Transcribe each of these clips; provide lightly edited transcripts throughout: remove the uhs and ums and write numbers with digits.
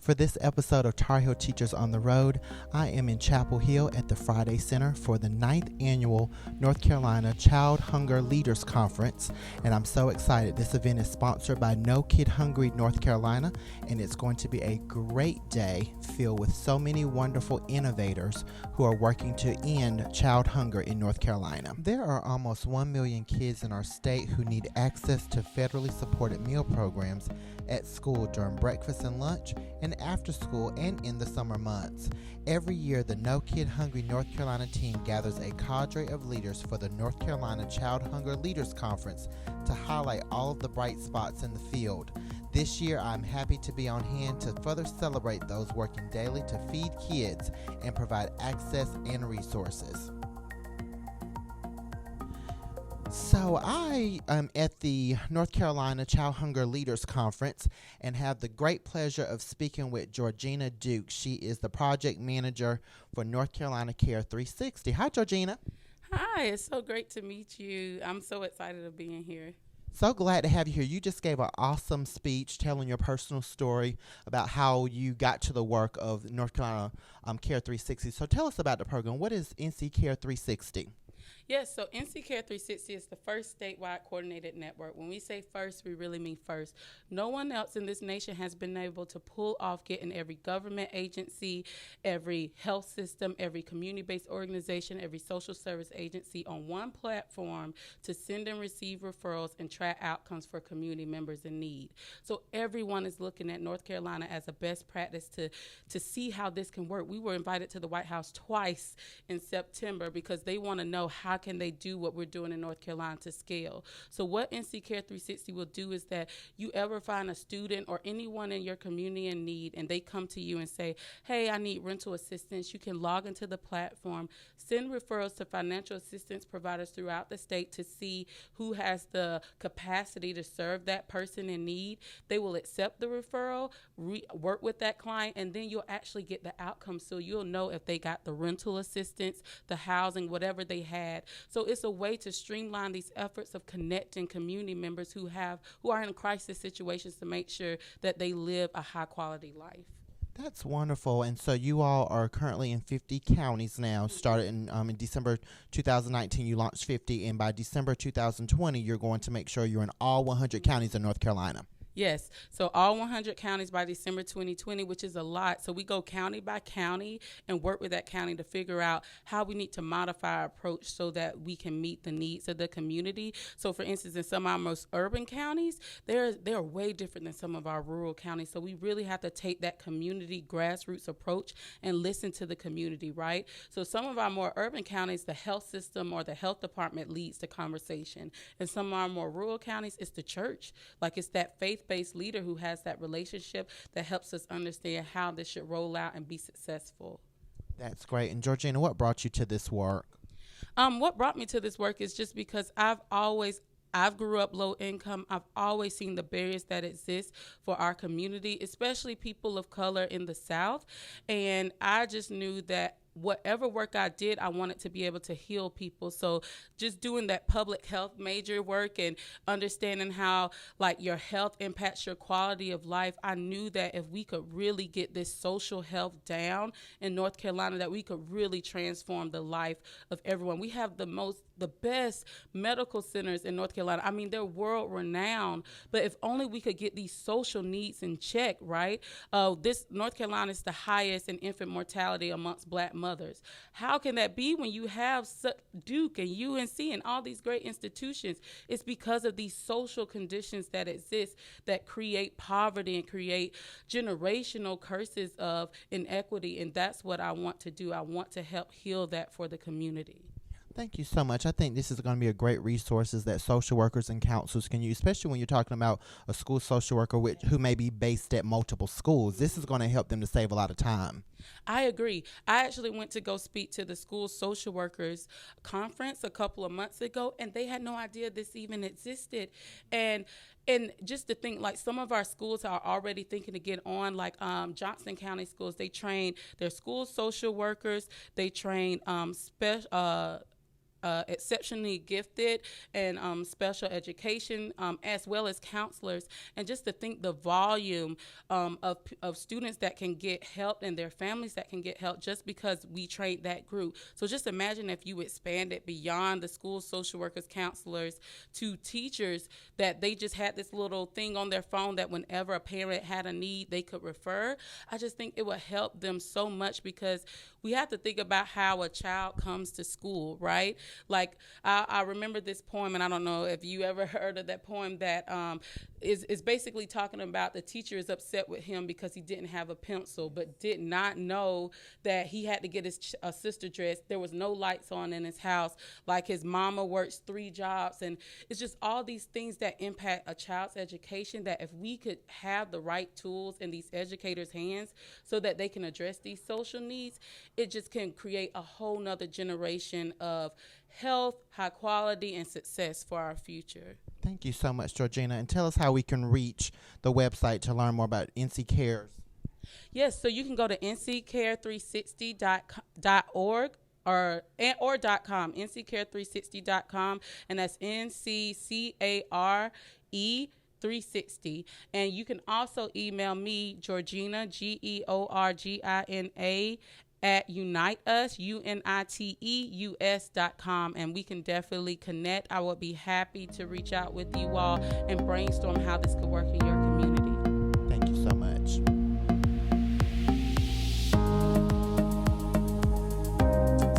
For this episode of Tar Heel Teachers on the Road, I am in Chapel Hill at the Friday Center for the 9th Annual North Carolina Child Hunger Leaders Conference, and I'm so excited. This event is sponsored by No Kid Hungry North Carolina, and it's going to be a great day filled with so many wonderful innovators who are working to end child hunger in North Carolina. There are almost 1 million kids in our state who need access to federally supported meal programs at school during breakfast and lunch, and after school and in the summer months. Every year, the No Kid Hungry North Carolina team gathers a cadre of leaders for the North Carolina Child Hunger Leaders Conference to highlight all of the bright spots in the field. This year, I'm happy to be on hand to further celebrate those working daily to feed kids and provide access and resources. So I am at the North Carolina Child Hunger Leaders Conference and have the great pleasure of speaking with Georgina Duke. She is the project manager for North Carolina Care 360. Hi, Georgina. Hi, it's so great to meet you. I'm so excited of being here. So glad to have you here. You just gave an awesome speech telling your personal story about how you got to the work of North Carolina Care 360. So tell us about the program. What is NC Care 360? Yes, so NC Care 360 is the first statewide coordinated network. When we say first, we really mean first. No one else in this nation has been able to pull off getting every government agency, every health system, every community-based organization, every social service agency on one platform to send and receive referrals and track outcomes for community members in need. So everyone is looking at North Carolina as a best practice to see how this can work. We were invited to the White House twice in September because they want to know how can they do what we're doing in North Carolina to scale. So what NC Care 360 will do is that you ever find a student or anyone in your community in need and they come to you and say, hey, I need rental assistance, you can log into the platform, send referrals to financial assistance providers throughout the state to see who has the capacity to serve that person in need. They will accept the referral, work with that client, and then you'll actually get the outcome. So you'll know if they got the rental assistance, the housing, whatever they had. So it's a way to streamline these efforts of connecting community members who are in crisis situations to make sure that they live a high quality life. That's wonderful. And so you all are currently in 50 counties now. Started in December 2019, you launched 50, and by December 2020, you're going to make sure you're in all 100 counties in North Carolina. Yes, so all 100 counties by December 2020, which is a lot. So we go county by county and work with that county to figure out how we need to modify our approach so that we can meet the needs of the community. So for instance, in some of our most urban counties, they're way different than some of our rural counties. So we really have to take that community grassroots approach and listen to the community, right? So some of our more urban counties, the health system or the health department leads the conversation. And some of our more rural counties, it's the church. Like it's that faith-based leader who has that relationship that helps us understand how this should roll out and be successful. That's great. And Georgina, what brought you to this work? What brought me to this work is just because I've grew up low income. I've always seen the barriers that exist for our community, especially people of color in the South. And I just knew that whatever work I did, I wanted to be able to heal people. So just doing that public health major work and understanding how like your health impacts your quality of life, I knew that if we could really get this social health down in North Carolina, that we could really transform the life of everyone. We have the best medical centers in North Carolina. I mean, they're world renowned, but if only we could get these social needs in check, right? This North Carolina is the highest in infant mortality amongst Black mothers. How can that be when you have Duke and UNC and all these great institutions? It's because of these social conditions that exist that create poverty and create generational curses of inequity, and that's what I want to do. I want to help heal that for the community. Thank you so much. I think this is going to be a great resources that social workers and counselors can use, especially when you're talking about a school social worker who may be based at multiple schools. This is going to help them to save a lot of time. I agree. I actually went to go speak to the school social workers conference a couple of months ago, and they had no idea this even existed. And just to think, like, some of our schools are already thinking to get on, like Johnson County schools, they train their school social workers, they train exceptionally gifted and special education, as well as counselors. And just to think the volume of students that can get help and their families that can get help just because we trained that group. So just imagine if you expanded beyond the school social workers, counselors, to teachers, that they just had this little thing on their phone that whenever a parent had a need, they could refer. I just think it would help them so much, because we have to think about how a child comes to school, right? Like, I remember this poem, and I don't know if you ever heard of that poem, that is basically talking about the teacher is upset with him because he didn't have a pencil, but did not know that he had to get his sister dressed. There was no lights on in his house. Like, his mama works 3 jobs, and it's just all these things that impact a child's education, that if we could have the right tools in these educators' hands so that they can address these social needs, it just can create a whole nother generation of health, high quality, and success for our future. Thank you so much, Georgina. And tell us how we can reach the website to learn more about NC Cares. Yes, so you can go to nccare360.org or .com, nccare360.com, and that's NCCARE 360. And you can also email me, Georgina, GEORGINA, at UniteUs, UNITEUS.com, and we can definitely connect. I would be happy to reach out with you all and brainstorm how this could work in your community. Thank you so much.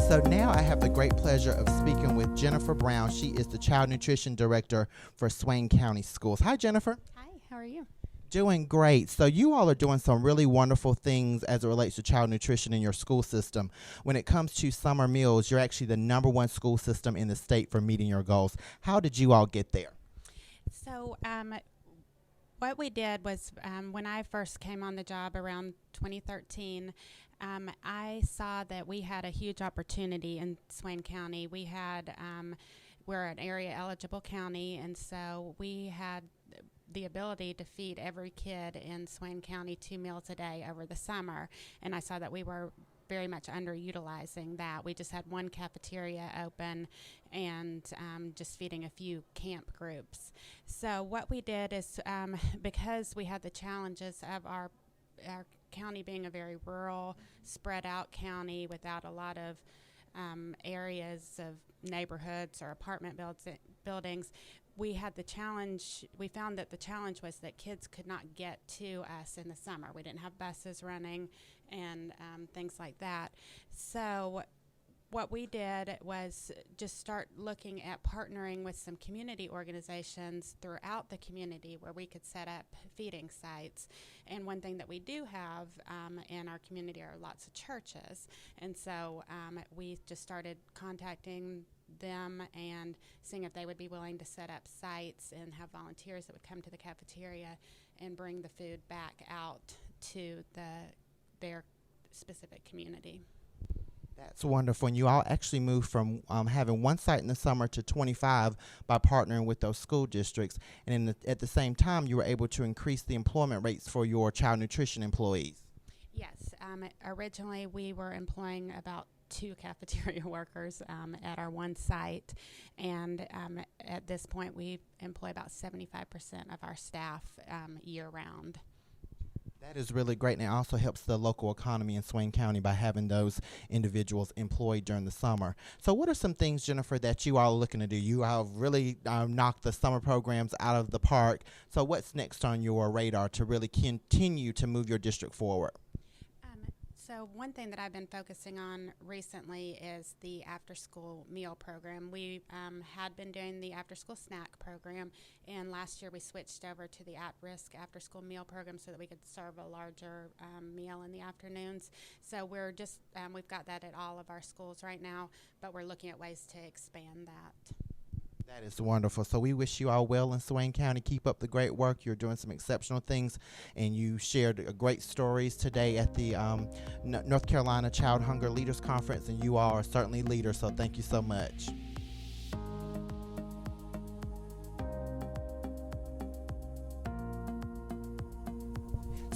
So now I have the great pleasure of speaking with Jennifer Brown. She is the Child Nutrition Director for Swain County Schools. Hi, Jennifer. Hi, how are you? Doing great. So you all are doing some really wonderful things as it relates to child nutrition in your school system. When it comes to summer meals, you're actually the #1 school system in the state for meeting your goals. How did you all get there? So what we did was when I first came on the job around 2013, I saw that we had a huge opportunity in Swain County. We're an area eligible county, and so we had the ability to feed every kid in Swain County 2 meals a day over the summer, and I saw that we were very much underutilizing that. We just had 1 cafeteria open and just feeding a few camp groups. So what we did is, because we had the challenges of our county being a very rural, spread out county without a lot of areas of neighborhoods or apartment buildings, we found that the challenge was that kids could not get to us in the summer. We didn't have buses running and things like that. So what we did was just start looking at partnering with some community organizations throughout the community where we could set up feeding sites. And one thing that we do have in our community are lots of churches. And so we just started contacting them and seeing if they would be willing to set up sites and have volunteers that would come to the cafeteria and bring the food back out to their specific community. That's wonderful. And you all actually moved from having 1 site in the summer to 25 by partnering with those school districts. And at the same time, you were able to increase the employment rates for your child nutrition employees. Yes. Originally, we were employing about 2 cafeteria workers at our 1 site. And at this point, we employ about 75% of our staff year-round. That is really great, and it also helps the local economy in Swain County by having those individuals employed during the summer. So what are some things, Jennifer, that you all are looking to do? You have really knocked the summer programs out of the park. So what's next on your radar to really continue to move your district forward? So one thing that I've been focusing on recently is the after-school meal program. We had been doing the after-school snack program, and last year we switched over to the at-risk after-school meal program so that we could serve a larger meal in the afternoons. So we're just, we've got that at all of our schools right now, but we're looking at ways to expand that. That is wonderful. So we wish you all well in Swain County. Keep up the great work. You're doing some exceptional things, and you shared great stories today at the North Carolina Child Hunger Leaders Conference, and you all are certainly leaders, so thank you so much.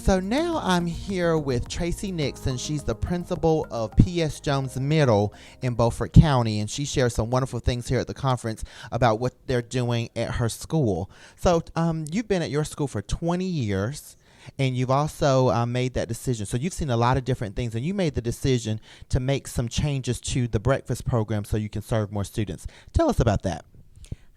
So now I'm here with Tracey Nixon. She's the principal of P.S. Jones Middle in Beaufort County, and she shares some wonderful things here at the conference about what they're doing at her school. So you've been at your school for 20 years, and you've also made that decision. So you've seen a lot of different things, and you made the decision to make some changes to the breakfast program so you can serve more students. Tell us about that.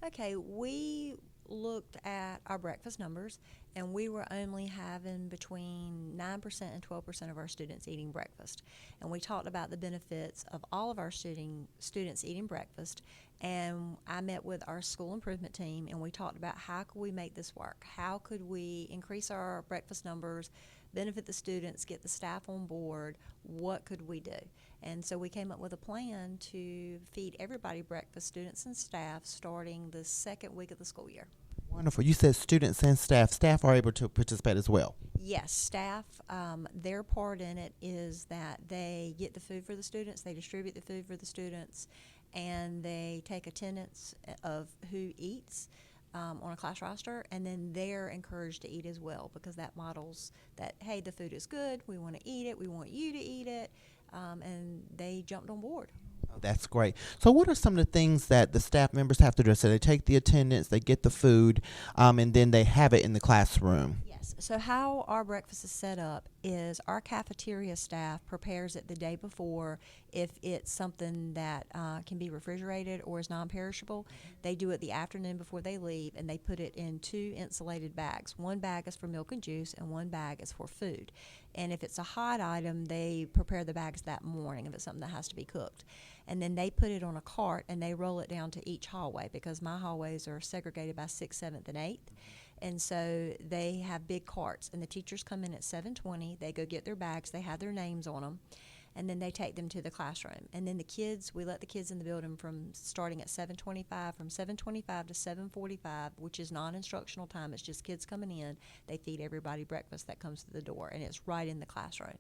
Okay, we looked at our breakfast numbers, and we were only having between 9% and 12% of our students eating breakfast. And we talked about the benefits of all of our students eating breakfast. And I met with our school improvement team, and we talked about how could we make this work? How could we increase our breakfast numbers, benefit the students, get the staff on board? What could we do? And so we came up with a plan to feed everybody breakfast, students and staff, starting the second week of the school year. Wonderful. You said students and staff. Staff are able to participate as well. Yes, staff, their part in it is that they get the food for the students, they distribute the food for the students, and they take attendance of who eats on a class roster, and then they're encouraged to eat as well, because that models that, hey, the food is good, we want to eat it, we want you to eat it, and they jumped on board. Oh, that's great. So what are some of the things that the staff members have to do? So they take the attendance, they get the food, and then they have it in the classroom. Yes. So how our breakfast is set up is our cafeteria staff prepares it the day before. If it's something that can be refrigerated or is non-perishable, they do it the afternoon before they leave, and they put it in 2 insulated bags. One bag is for milk and juice, and one bag is for food. And if it's a hot item, they prepare the bags that morning if it's something that has to be cooked. And then they put it on a cart, and they roll it down to each hallway, because my hallways are segregated by 6th, 7th, and 8th. And so they have big carts, and the teachers come in at 7:20. They go get their bags. They have their names on them, and then they take them to the classroom. And then the kids, we let the kids in the building from starting at 7:25, from 7:25 to 7:45, which is non-instructional time. It's just kids coming in. They feed everybody breakfast that comes to the door, and it's right in the classroom.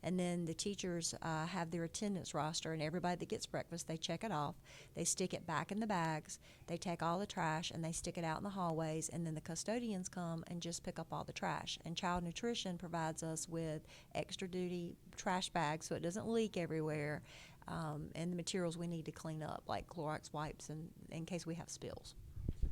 And then the teachers have their attendance roster, and everybody that gets breakfast, they check it off. They stick it back in the bags. They take all the trash, and they stick it out in the hallways, and then the custodians come and just pick up all the trash. And Child Nutrition provides us with extra duty trash bags so it doesn't leak everywhere, and the materials we need to clean up, like Clorox wipes, and in case we have spills.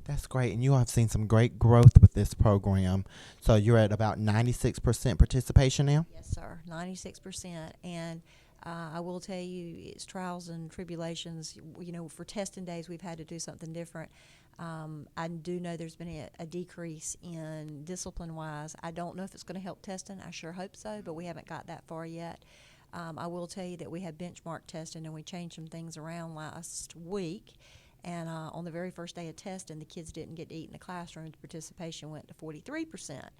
That's great. And you all have seen some great growth with this program. So you're at about 96% participation now? Yes, sir, 96%. And I will tell you, it's trials and tribulations. You know, for testing days, we've had to do something different. I do know there's been a decrease in discipline-wise. I don't know if it's going to help testing. I sure hope so, but we haven't got that far yet. I will tell you that we had benchmark testing, and we changed some things around last week. And on the very first day of testing, the kids didn't get to eat in the classroom. The participation went to 43%.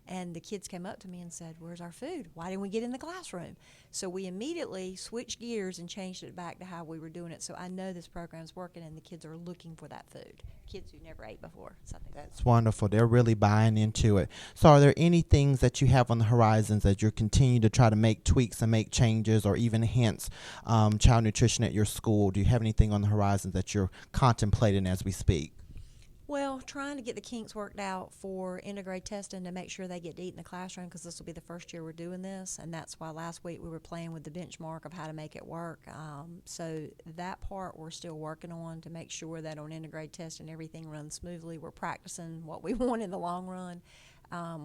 And the kids came up to me and said, "Where's our food? Why didn't we get in the classroom?" So we immediately switched gears and changed it back to how we were doing it. So I know this program's working, and the kids are looking for that food. Kids who never ate before. That's wonderful. They're really buying into it. So are there any things that you have on the horizons that you're continuing to try to make tweaks and make changes, or even enhance child nutrition at your school? Do you have anything on the horizon that you're contemplating as we speak? Well, trying to get the kinks worked out for integrate testing to make sure they get to eat in the classroom, because this will be the first year we're doing this, and that's why last week we were playing with the benchmark of how to make it work. So that part we're still working on to make sure that on integrate testing everything runs smoothly. We're practicing what we want in the long run.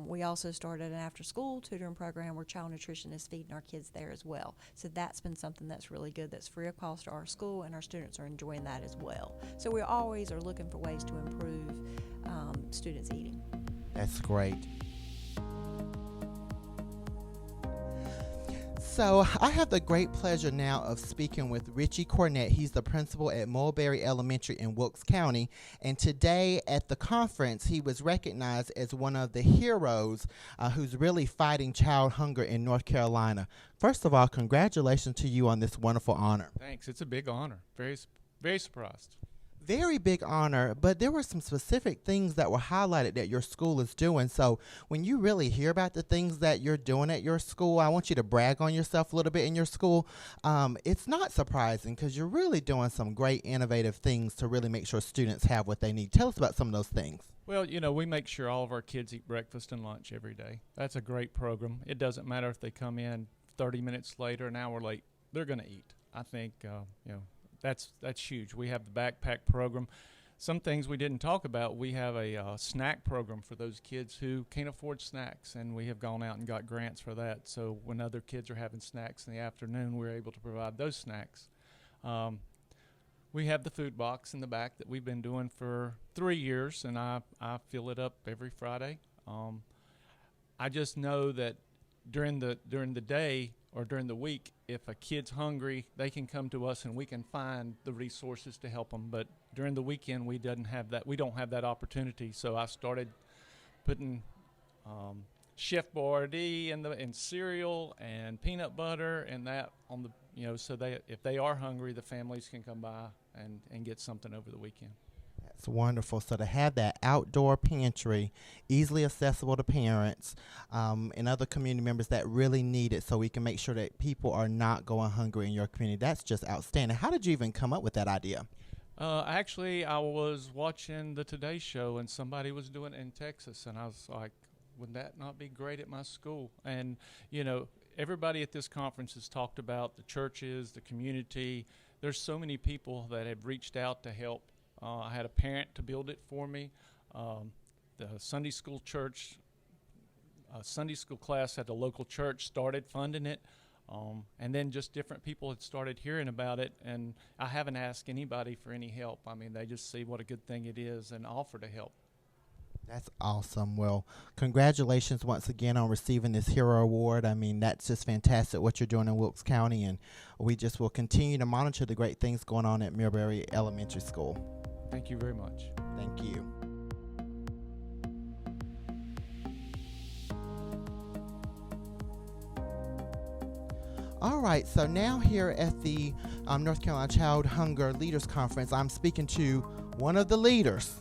We also started an after-school tutoring program where child nutrition is feeding our kids there as well. So that's been something that's really good, that's free of cost to our school, and our students are enjoying that as well. So we always are looking for ways to improve students eating. That's great. So I have the great pleasure now of speaking with Ritchie Cornette. He's the principal at Mulberry Elementary in Wilkes County. And today at the conference, he was recognized as one of the heroes who's really fighting child hunger in North Carolina. First of all, congratulations to you on this wonderful honor. Thanks. It's a big honor. Very surprised. Very big honor, but there were some specific things that were highlighted that your school is doing. So when you really hear about the things that you're doing at your school, I want you to brag on yourself a little bit in your school. It's not surprising because you're really doing some great innovative things to really make sure students have what they need. Tell us about some of those things. Well, we make sure all of our kids eat breakfast and lunch every day. That's a great program. It doesn't matter if they come in 30 minutes late or an hour late, they're going to eat. I think, that's huge. We have the backpack program. Some things we didn't talk about, we have a snack program for those kids who can't afford snacks, and we have gone out and got grants for that. So when other kids are having snacks in the afternoon, we're able to provide those snacks. We have the food box in the back that we've been doing for 3 years, and I fill it up every Friday. I just know that during the day or during the week, if a kid's hungry, they can come to us and we can find the resources to help them. But during the weekend, we don't have that opportunity. So I started putting Chef Boyardee and cereal and peanut butter and that on the so if they are hungry, the families can come by and get something over the weekend. That's wonderful. So to have that outdoor pantry, easily accessible to parents and other community members that really need it, so we can make sure that people are not going hungry in your community, that's just outstanding. How did you even come up with that idea? Actually, I was watching the Today Show, and somebody was doing it in Texas, and I was like, would that not be great at my school? And, everybody at this conference has talked about the churches, the community. There's so many people that have reached out to help. I had a parent to build it for me. The Sunday school church, Sunday school class at the local church started funding it. And then just different people had started hearing about it, and I haven't asked anybody for any help. I mean, they just see what a good thing it is and offer to help. That's awesome. Well, congratulations once again on receiving this Hero Award. I mean, that's just fantastic what you're doing in Wilkes County, and we just will continue to monitor the great things going on at Mulberry Elementary School. Thank you very much. Thank you. All right, so now here at the North Carolina Child Hunger Leaders Conference, I'm speaking to one of the leaders,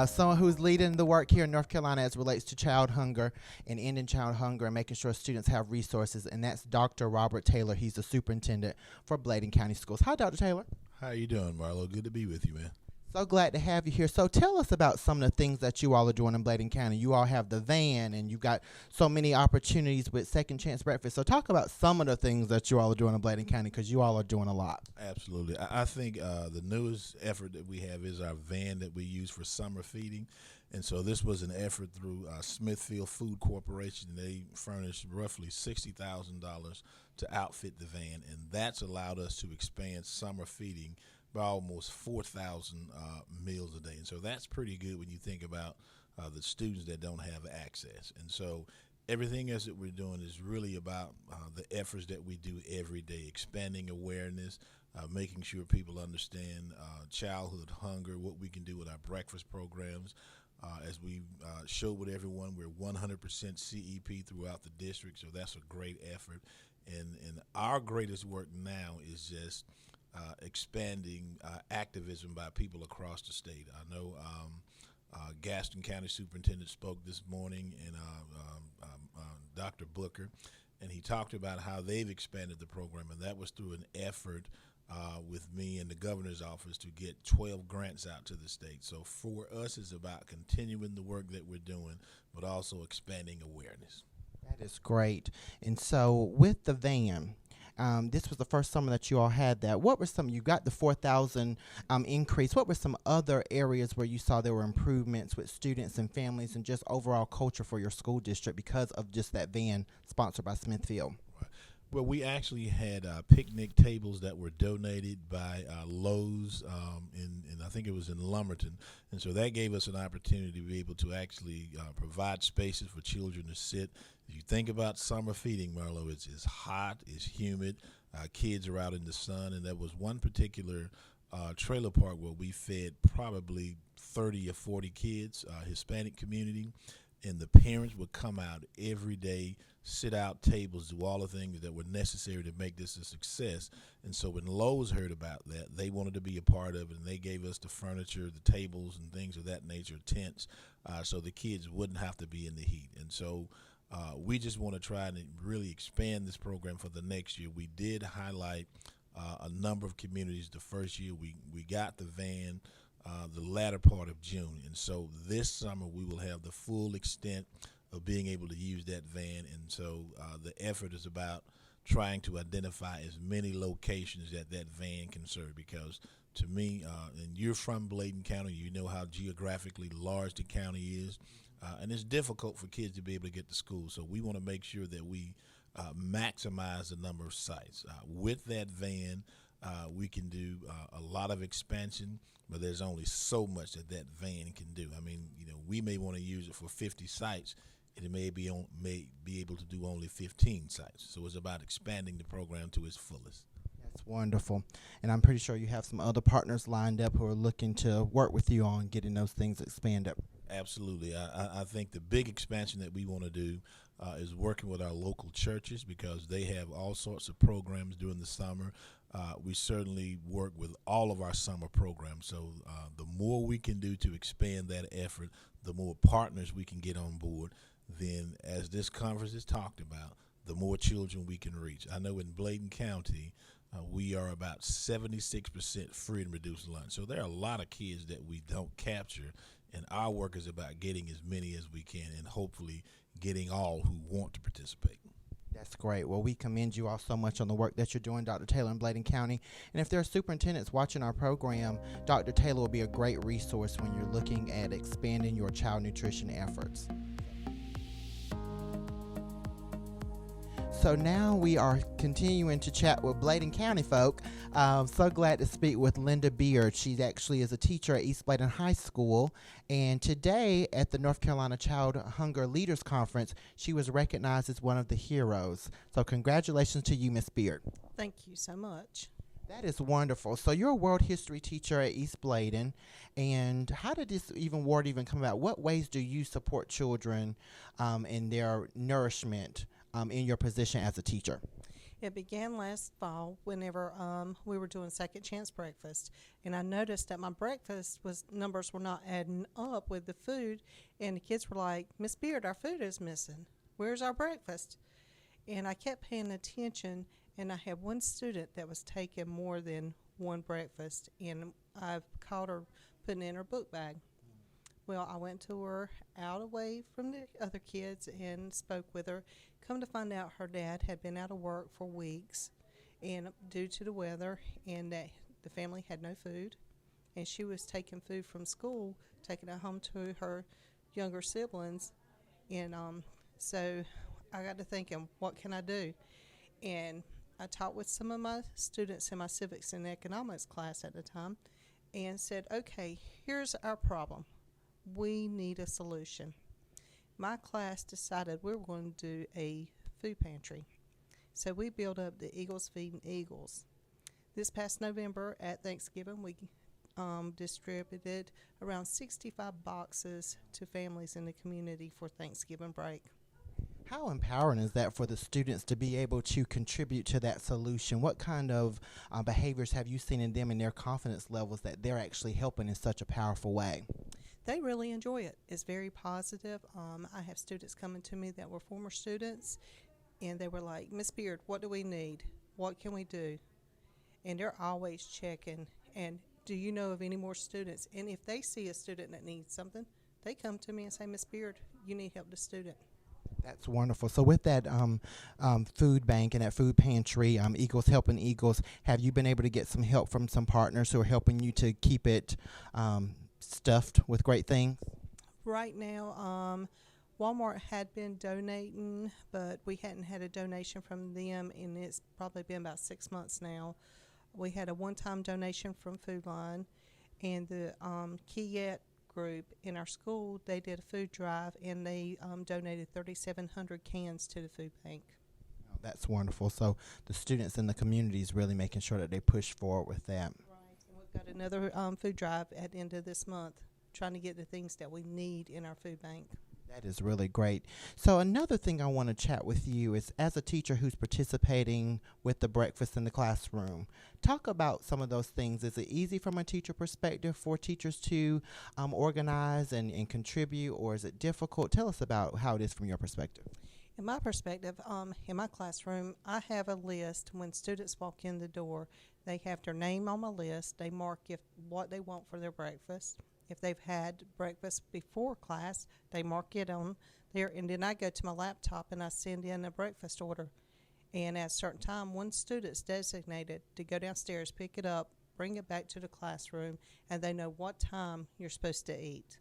someone who's leading the work here in North Carolina as relates to child hunger and ending child hunger and making sure students have resources, and that's Dr. Robert Taylor. He's the superintendent for Bladen County Schools. Hi, Dr. Taylor. How you doing, Marlow? Good to be with you, man. So glad to have you here. So tell us about some of the things that you all are doing in Bladen County. You all have the van, and you've got so many opportunities with Second Chance Breakfast. So talk about some of the things that you all are doing in Bladen County, because you all are doing a lot. Absolutely. I think the newest effort that we have is our van that we use for summer feeding. And so this was an effort through Smithfield Food Corporation. They furnished roughly $60,000 to outfit the van, and that's allowed us to expand summer feeding by almost 4,000 meals a day. And so that's pretty good when you think about the students that don't have access. And so everything else that we're doing is really about the efforts that we do every day, expanding awareness, making sure people understand childhood hunger, what we can do with our breakfast programs. As we showed with everyone, we're 100% CEP throughout the district, so that's a great effort. And our greatest work now is just expanding activism by people across the state. I know Gaston County Superintendent spoke this morning, and Dr. Booker, and he talked about how they've expanded the program, and that was through an effort with me and the governor's office to get 12 grants out to the state. So for us, it's about continuing the work that we're doing, but also expanding awareness. That is great. And so with the van, this was the first summer that you all had that. What were some, you got the 4,000 increase. What were some other areas where you saw there were improvements with students and families and just overall culture for your school district because of just that van sponsored by Smithfield? Well, we actually had picnic tables that were donated by Lowe's, I think it was in Lumberton. And so that gave us an opportunity to be able to actually provide spaces for children to sit. If you think about summer feeding, Marlow, it's hot, it's humid, kids are out in the sun. And there was one particular trailer park where we fed probably 30 or 40 kids, Hispanic community. And the parents would come out every day sit out tables, do all the things that were necessary to make this a success. And so when Lowe's heard about that, they wanted to be a part of it, and they gave us the furniture, the tables, and things of that nature, tents, so the kids wouldn't have to be in the heat. And so we just want to try to really expand this program for the next year. We did highlight a number of communities the first year. We got the van the latter part of June, and so this summer we will have the full extent of being able to use that van. And so the effort is about trying to identify as many locations that van can serve, because to me, and you're from Bladen County, you know how geographically large the county is, and it's difficult for kids to be able to get to school. So we want to make sure that we maximize the number of sites. With that van, we can do a lot of expansion, but there's only so much that van can do. I mean, we may want to use it for 50 sites, and it may be able to do only 15 sites. So it's about expanding the program to its fullest. That's wonderful. And I'm pretty sure you have some other partners lined up who are looking to work with you on getting those things expanded. Absolutely. I think the big expansion that we want to do is working with our local churches, because they have all sorts of programs during the summer. We certainly work with all of our summer programs. So the more we can do to expand that effort, the more partners we can get on board, then as this conference is talked about, the more children we can reach. I know in Bladen County, we are about 76% free and reduced lunch. So there are a lot of kids that we don't capture, and our work is about getting as many as we can and hopefully getting all who want to participate. That's great. Well, we commend you all so much on the work that you're doing, Dr. Taylor, in Bladen County. And if there are superintendents watching our program, Dr. Taylor will be a great resource when you're looking at expanding your child nutrition efforts. So now we are continuing to chat with Bladen County folk. So glad to speak with Linda Beard. She actually is a teacher at East Bladen High School. And today at the North Carolina Child Hunger Leaders Conference, she was recognized as one of the heroes. So congratulations to you, Miss Beard. Thank you so much. That is wonderful. So you're a world history teacher at East Bladen. And how did this award even come about? What ways do you support children in their nourishment in your position as a teacher? It began last fall whenever we were doing second chance breakfast, and I noticed that my breakfast numbers were not adding up with the food, and the kids were like, "Miss Beard, our food is missing. Where's our breakfast?" And I kept paying attention, and I had one student that was taking more than one breakfast, and I caught her putting in her book bag. Well, I went to her out away from the other kids and spoke with her. Come to find out, her dad had been out of work for weeks, and due to the weather, and that the family had no food, and she was taking food from school, taking it home to her younger siblings, and so I got to thinking, what can I do? And I talked with some of my students in my civics and economics class at the time, and said, okay, here's our problem. We need a solution. My class decided we were going to do a food pantry. So we built up the Eagles Feeding Eagles. This past November at Thanksgiving, we distributed around 65 boxes to families in the community for Thanksgiving break. How empowering is that for the students to be able to contribute to that solution? What kind of behaviors have you seen in them and their confidence levels that they're actually helping in such a powerful way? They really enjoy it. It's very positive. I have students coming to me that were former students, and they were like, "Miss Beard, what do we need? What can we do?" And they're always checking, and do you know of any more students? And if they see a student that needs something, they come to me and say, "Miss Beard, you need help with the student." That's wonderful. So with that food bank and that food pantry, Eagles Helping Eagles, have you been able to get some help from some partners who are helping you to keep it stuffed with great things? Right now, Walmart had been donating, but we hadn't had a donation from them, and it's probably been about 6 months now. We had a one-time donation from Food Line, and the Keyette group in our school, they did a food drive, and they donated 3,700 cans to the food bank. Oh, that's wonderful. So the students in the community is really making sure that they push forward with that. Right, and we've got another food drive at the end of this month, trying to get the things that we need in our food bank. That is really great. So another thing I want to chat with you is, as a teacher who's participating with the breakfast in the classroom, talk about some of those things. Is it easy from a teacher perspective for teachers to organize and contribute, or is it difficult? Tell us about how it is from your perspective. In my perspective, in my classroom, I have a list. When students walk in the door, they have their name on my list. They mark what they want for their breakfast. If they've had breakfast before class, they mark it on there. And then I go to my laptop and I send in a breakfast order. And at a certain time, one student's designated to go downstairs, pick it up, bring it back to the classroom, and they know what time you're supposed to eat.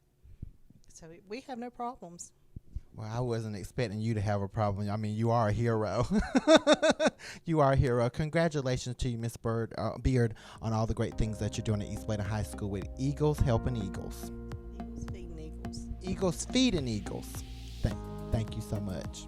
So we have no problems. Well, I wasn't expecting you to have a problem. I mean, you are a hero. You are a hero. Congratulations to you, Miss Beard, on all the great things that you're doing at East Bladen High School with Eagles Helping Eagles. Eagles feeding eagles. Eagles feeding eagles. Thank you so much.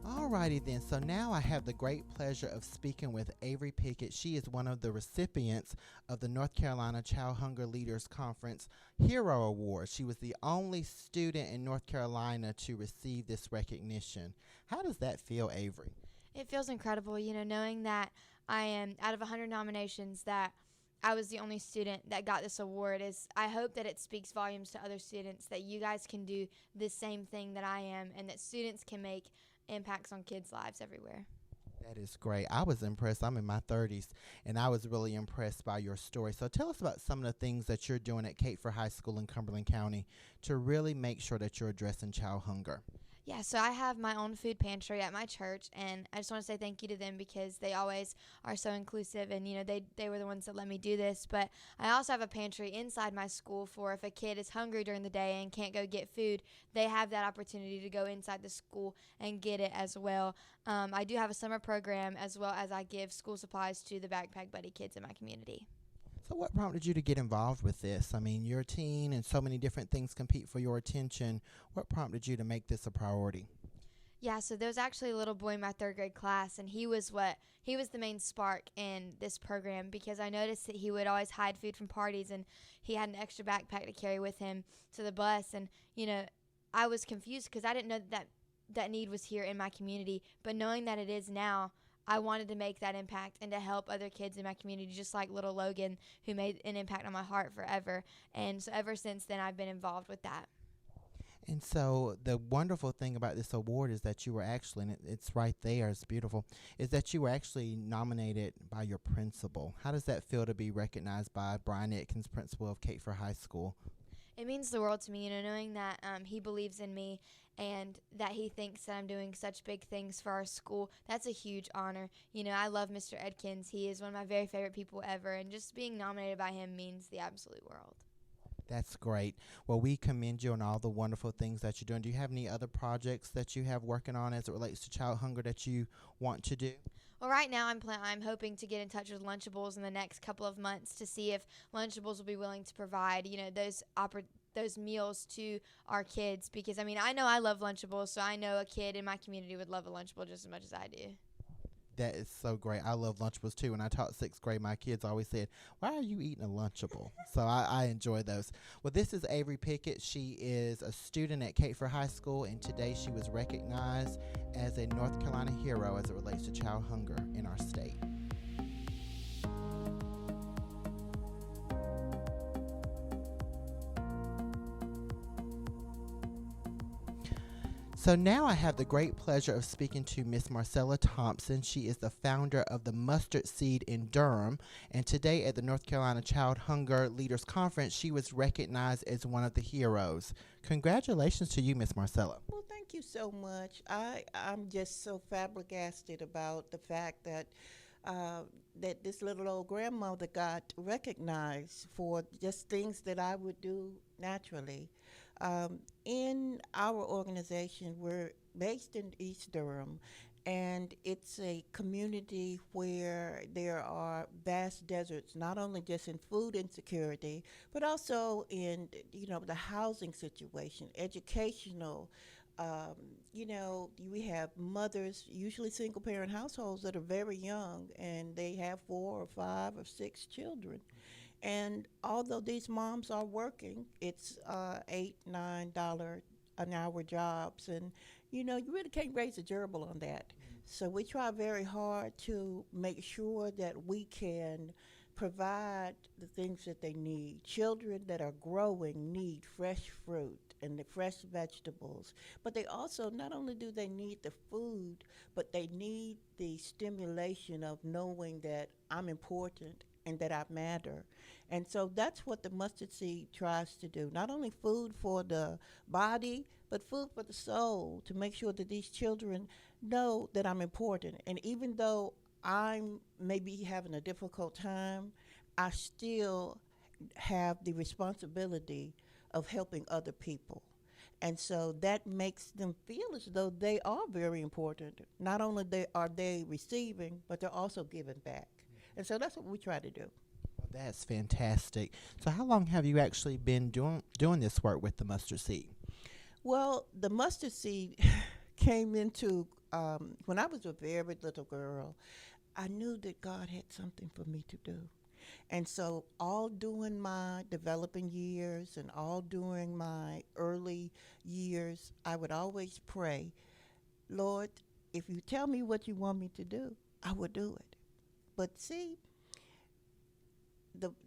Alrighty then, so now I have the great pleasure of speaking with Avery Pickett. She is one of the recipients of the North Carolina Child Hunger Leaders Conference Hero Award. She was the only student in North Carolina to receive this recognition. How does that feel, Avery? It feels incredible, knowing that I am, out of 100 nominations, that I was the only student that got this award. I hope that it speaks volumes to other students, that you guys can do the same thing that I am, and that students can make impacts on kids' lives everywhere. That is great. I was impressed. I'm in my 30s, and I was really impressed by your story. So tell us about some of the things that you're doing at Cateford High School in Cumberland County to really make sure that you're addressing child hunger. Yeah, so I have my own food pantry at my church, and I just want to say thank you to them because they always are so inclusive, and they were the ones that let me do this. But I also have a pantry inside my school for if a kid is hungry during the day and can't go get food, they have that opportunity to go inside the school and get it as well. I do have a summer program as well as I give school supplies to the Backpack Buddy kids in my community. So what prompted you to get involved with this? I mean, you're a teen and so many different things compete for your attention. What prompted you to make this a priority? Yeah, so there was actually a little boy in my third grade class, and he was the main spark in this program because I noticed that he would always hide food from parties, and he had an extra backpack to carry with him to the bus. And, I was confused because I didn't know that need was here in my community, but knowing that it is now, I wanted to make that impact and to help other kids in my community, just like little Logan, who made an impact on my heart forever. And so ever since then, I've been involved with that. And so the wonderful thing about this award is that you were actually, and it's right there, it's beautiful, is that you were actually nominated by your principal. How does that feel to be recognized by Brian Atkins, principal of Cateford High School? It means the world to me, knowing that he believes in me and that he thinks that I'm doing such big things for our school. That's a huge honor. I love Mr. Atkins. He is one of my very favorite people ever, and just being nominated by him means the absolute world. That's great. Well, we commend you on all the wonderful things that you're doing. Do you have any other projects that you have working on as it relates to child hunger that you want to do? Well, right now I'm hoping to get in touch with Lunchables in the next couple of months to see if Lunchables will be willing to provide, those meals to our kids. Because, I know I love Lunchables, so I know a kid in my community would love a Lunchable just as much as I do. That is so great. I love Lunchables too. When I taught 6th grade, my kids always said, "Why are you eating a Lunchable?" So I enjoy those. Well, this is Avery Pickett. She is a student at Cateford High School, and today she was recognized as a North Carolina hero as it relates to child hunger in our state. So now I have the great pleasure of speaking to Miss Marcella Thompson. She is the founder of the Mustard Seed in Durham, and today at the North Carolina Child Hunger Leaders Conference, she was recognized as one of the heroes. Congratulations to you, Miss Marcella. Well, thank you so much. I'm just so flabbergasted about the fact that that this little old grandmother got recognized for just things that I would do naturally. In our organization, we're based in East Durham, and it's a community where there are vast deserts, not only just in food insecurity, but also in, the housing situation, educational. We have mothers, usually single-parent households that are very young, and they have 4 or 5 or 6 children. And although these moms are working, it's $8, $9 an hour jobs, and you know you really can't raise a gerbil on that. So we try very hard to make sure that we can provide the things that they need. Children that are growing need fresh fruit and the fresh vegetables, but they also, not only do they need the food, but they need the stimulation of knowing that I'm important and that I matter. And so that's what the mustard seed tries to do. Not only food for the body, but food for the soul, to make sure that these children know that I'm important. And even though I'm maybe having a difficult time, I still have the responsibility of helping other people. And so that makes them feel as though they are very important. Not only are they receiving, but they're also giving back. And so that's what we try to do. Well, that's fantastic. So how long have you actually been doing this work with the mustard seed? Well, the mustard seed came into, when I was a very little girl, I knew that God had something for me to do. And so all during my developing years and all during my early years, I would always pray, Lord, if you tell me what you want me to do, I will do it. But see,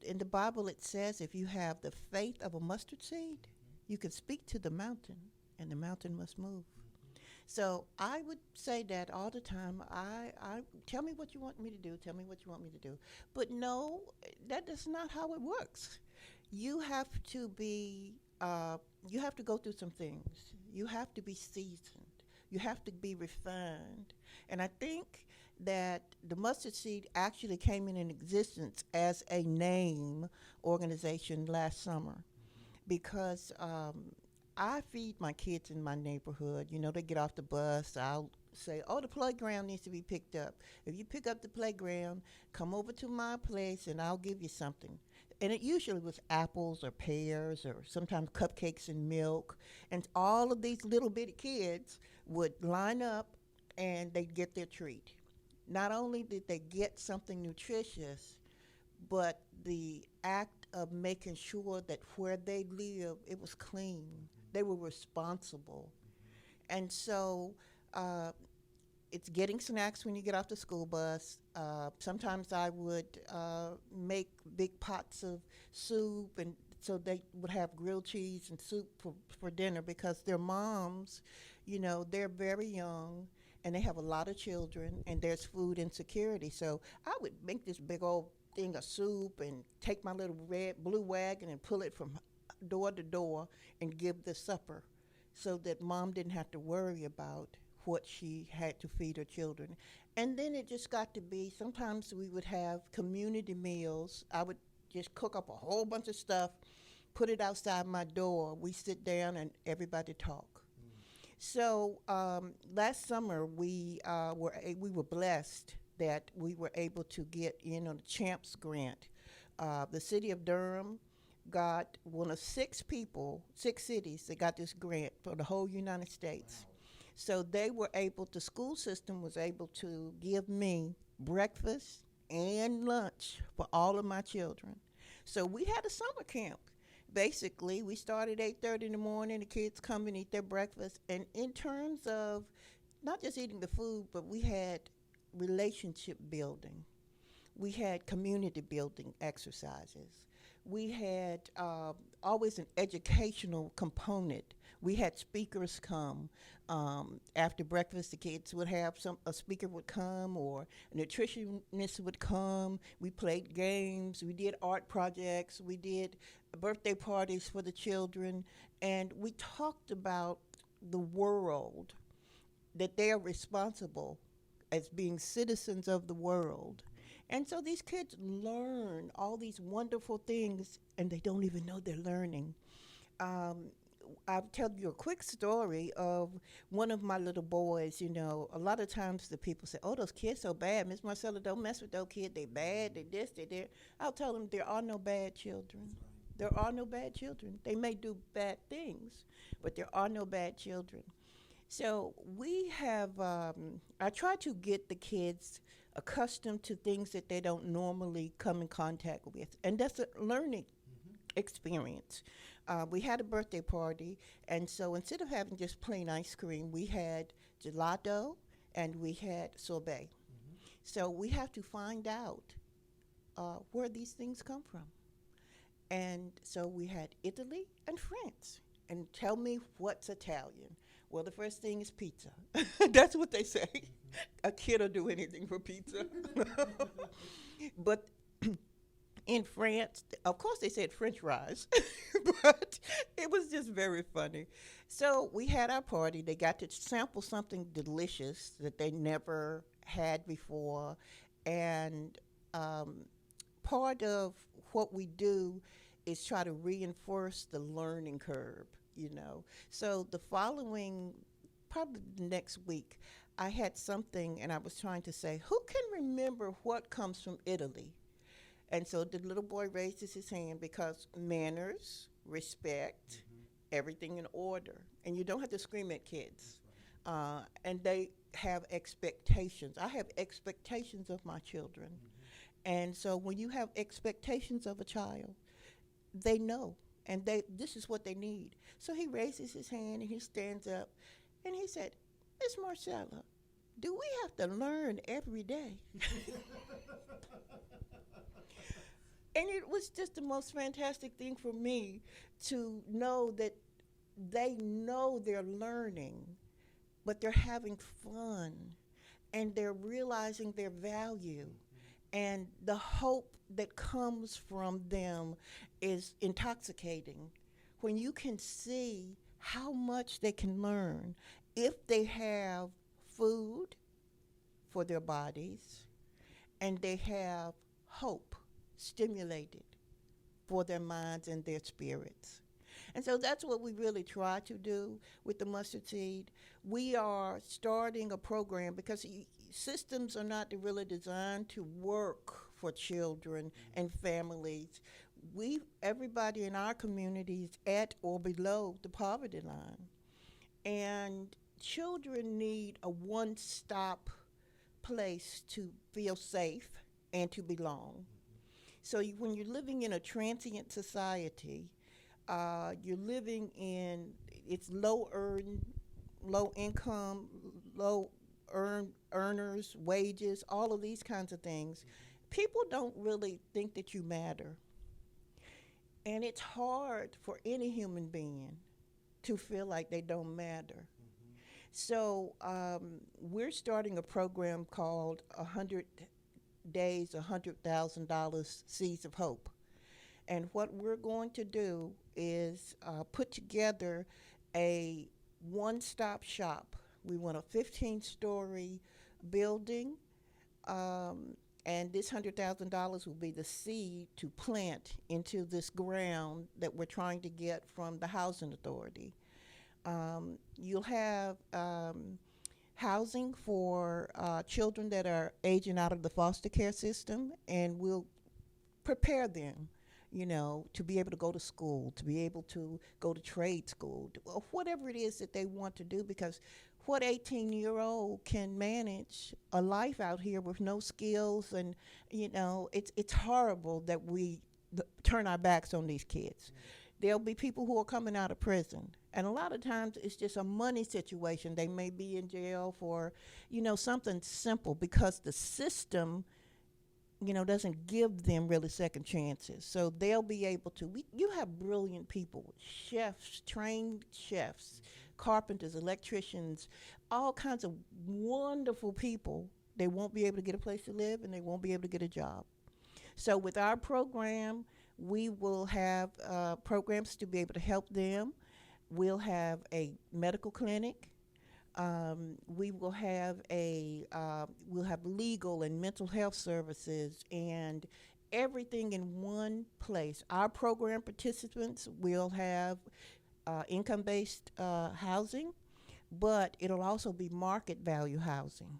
in the Bible it says if you have the faith of a mustard seed, you can speak to the mountain and the mountain must move. So I would say that all the time. I tell me what you want me to do. Tell me what you want me to do. But no, that is not how it works. You have to be. You have to go through some things. You have to be seasoned. You have to be refined. And I think that the mustard seed actually came in existence as a name organization last summer, because I feed my kids in my neighborhood. You know, they get off the bus. I'll say, oh, the playground needs to be picked up. If you pick up the playground, come over to my place and I'll give you something. And it usually was apples or pears or sometimes cupcakes and milk. And all of these little bitty kids would line up and they'd get their treat. Not only did they get something nutritious, but the act of making sure that where they live, it was clean. They were responsible. And so it's getting snacks when you get off the school bus. Sometimes I would make big pots of soup, and so they would have grilled cheese and soup for dinner, because their moms, you know, they're very young and they have a lot of children and there's food insecurity. So I would make this big old thing of soup and take my little blue wagon and pull it from door to door and give the supper, so that mom didn't have to worry about what she had to feed her children. And then it just got to be, sometimes we would have community meals. I would just cook up a whole bunch of stuff, put it outside my door. We sit down and everybody talk. So last summer we were blessed that we were able to get in on the CHAMPS grant. The city of Durham got one of 6 cities that got this grant for the whole United States. Wow. So they were able, the school system was able to give me breakfast and lunch for all of my children. So we had a summer camp. Basically, we started 8:30 in the morning, the kids come and eat their breakfast. And in terms of not just eating the food, but we had relationship building. We had community building exercises. We had always an educational component. We had speakers come. After breakfast, the kids would have a speaker would come, or a nutritionist would come. We played games. We did art projects. We did birthday parties for the children. And we talked about the world, that they are responsible as being citizens of the world. And so these kids learn all these wonderful things, and they don't even know they're learning. I'll tell you a quick story of one of my little boys. You know, a lot of times the people say, oh, those kids so bad. Miss Marcella, don't mess with those kids. They bad, they this, they that. I'll tell them there are no bad children. There are no bad children. They may do bad things, but there are no bad children. So we have, I try to get the kids accustomed to things that they don't normally come in contact with. And that's a learning experience. We had a birthday party, and so instead of having just plain ice cream, we had gelato and we had sorbet. So we have to find out where these things come from. And so we had Italy and France. And tell me what's Italian. Well, the first thing is pizza. That's what they say. A kid will do anything for pizza. But in France, of course they said French fries, but it was just very funny. So we had our party. They got to sample something delicious that they never had before. And part of what we do is try to reinforce the learning curve, you know. So the following, probably the next week, I had something and I was trying to say, who can remember what comes from Italy? And so the little boy raises his hand because manners, respect, everything in order. And you don't have to scream at kids. And they have expectations. I have expectations of my children. And so when you have expectations of a child, they know, and this is what they need. So he raises his hand and he stands up and he said, Miss Marcella, do we have to learn every day? And it was just the most fantastic thing for me to know that they know they're learning, but they're having fun, and they're realizing their value. And the hope that comes from them is intoxicating. When you can see how much they can learn if they have food for their bodies and they have hope stimulated for their minds and their spirits. And so that's what we really try to do with the mustard seed. We are starting a program because systems are not really designed to work for children and families. Everybody in our community is at or below the poverty line. And children need a one-stop place to feel safe and to belong. So when you're living in a transient society, you're living in, it's low income, earners, wages, all of these kinds of things. People don't really think that you matter. And it's hard for any human being to feel like they don't matter. So we're starting a program called 100 Days, $100,000 Seeds of Hope. And what we're going to do is put together a one-stop shop. We want a 15-story building, and this $100,000 will be the seed to plant into this ground that we're trying to get from the Housing Authority. You'll have housing for children that are aging out of the foster care system, and we'll prepare them, you know, to be able to go to school, to be able to go to trade school, whatever it is that they want to do, because what 18-year-old can manage a life out here with no skills? And, you know, it's horrible that we turn our backs on these kids. There'll be people who are coming out of prison, and a lot of times it's just a money situation. They may be in jail for, you know, something simple because the system, you know, doesn't give them really second chances. So they'll be able to, you have brilliant people, chefs, trained chefs, carpenters, electricians, all kinds of wonderful people. They won't be able to get a place to live, and they won't be able to get a job. So with our program, we will have programs to be able to help them. We'll have a medical clinic. We will have we'll have legal and mental health services and everything in one place. Our program participants will have income-based housing, but it'll also be market value housing,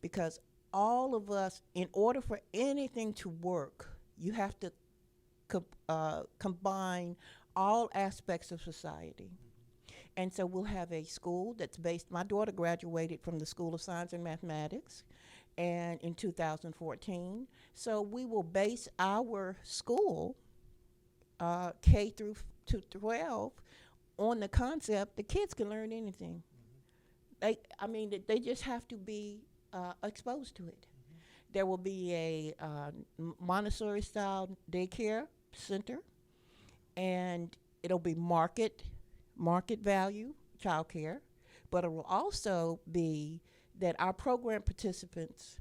because all of us, in order for anything to work, you have to combine all aspects of society. And so we'll have a school that's based, my daughter graduated from the School of Science and Mathematics, and in 2014. So we will base our school, K through to 12, on the concept that kids can learn anything. They just have to be exposed to it. There will be a Montessori-style daycare center, and it'll be market value childcare, but it will also be that our program participants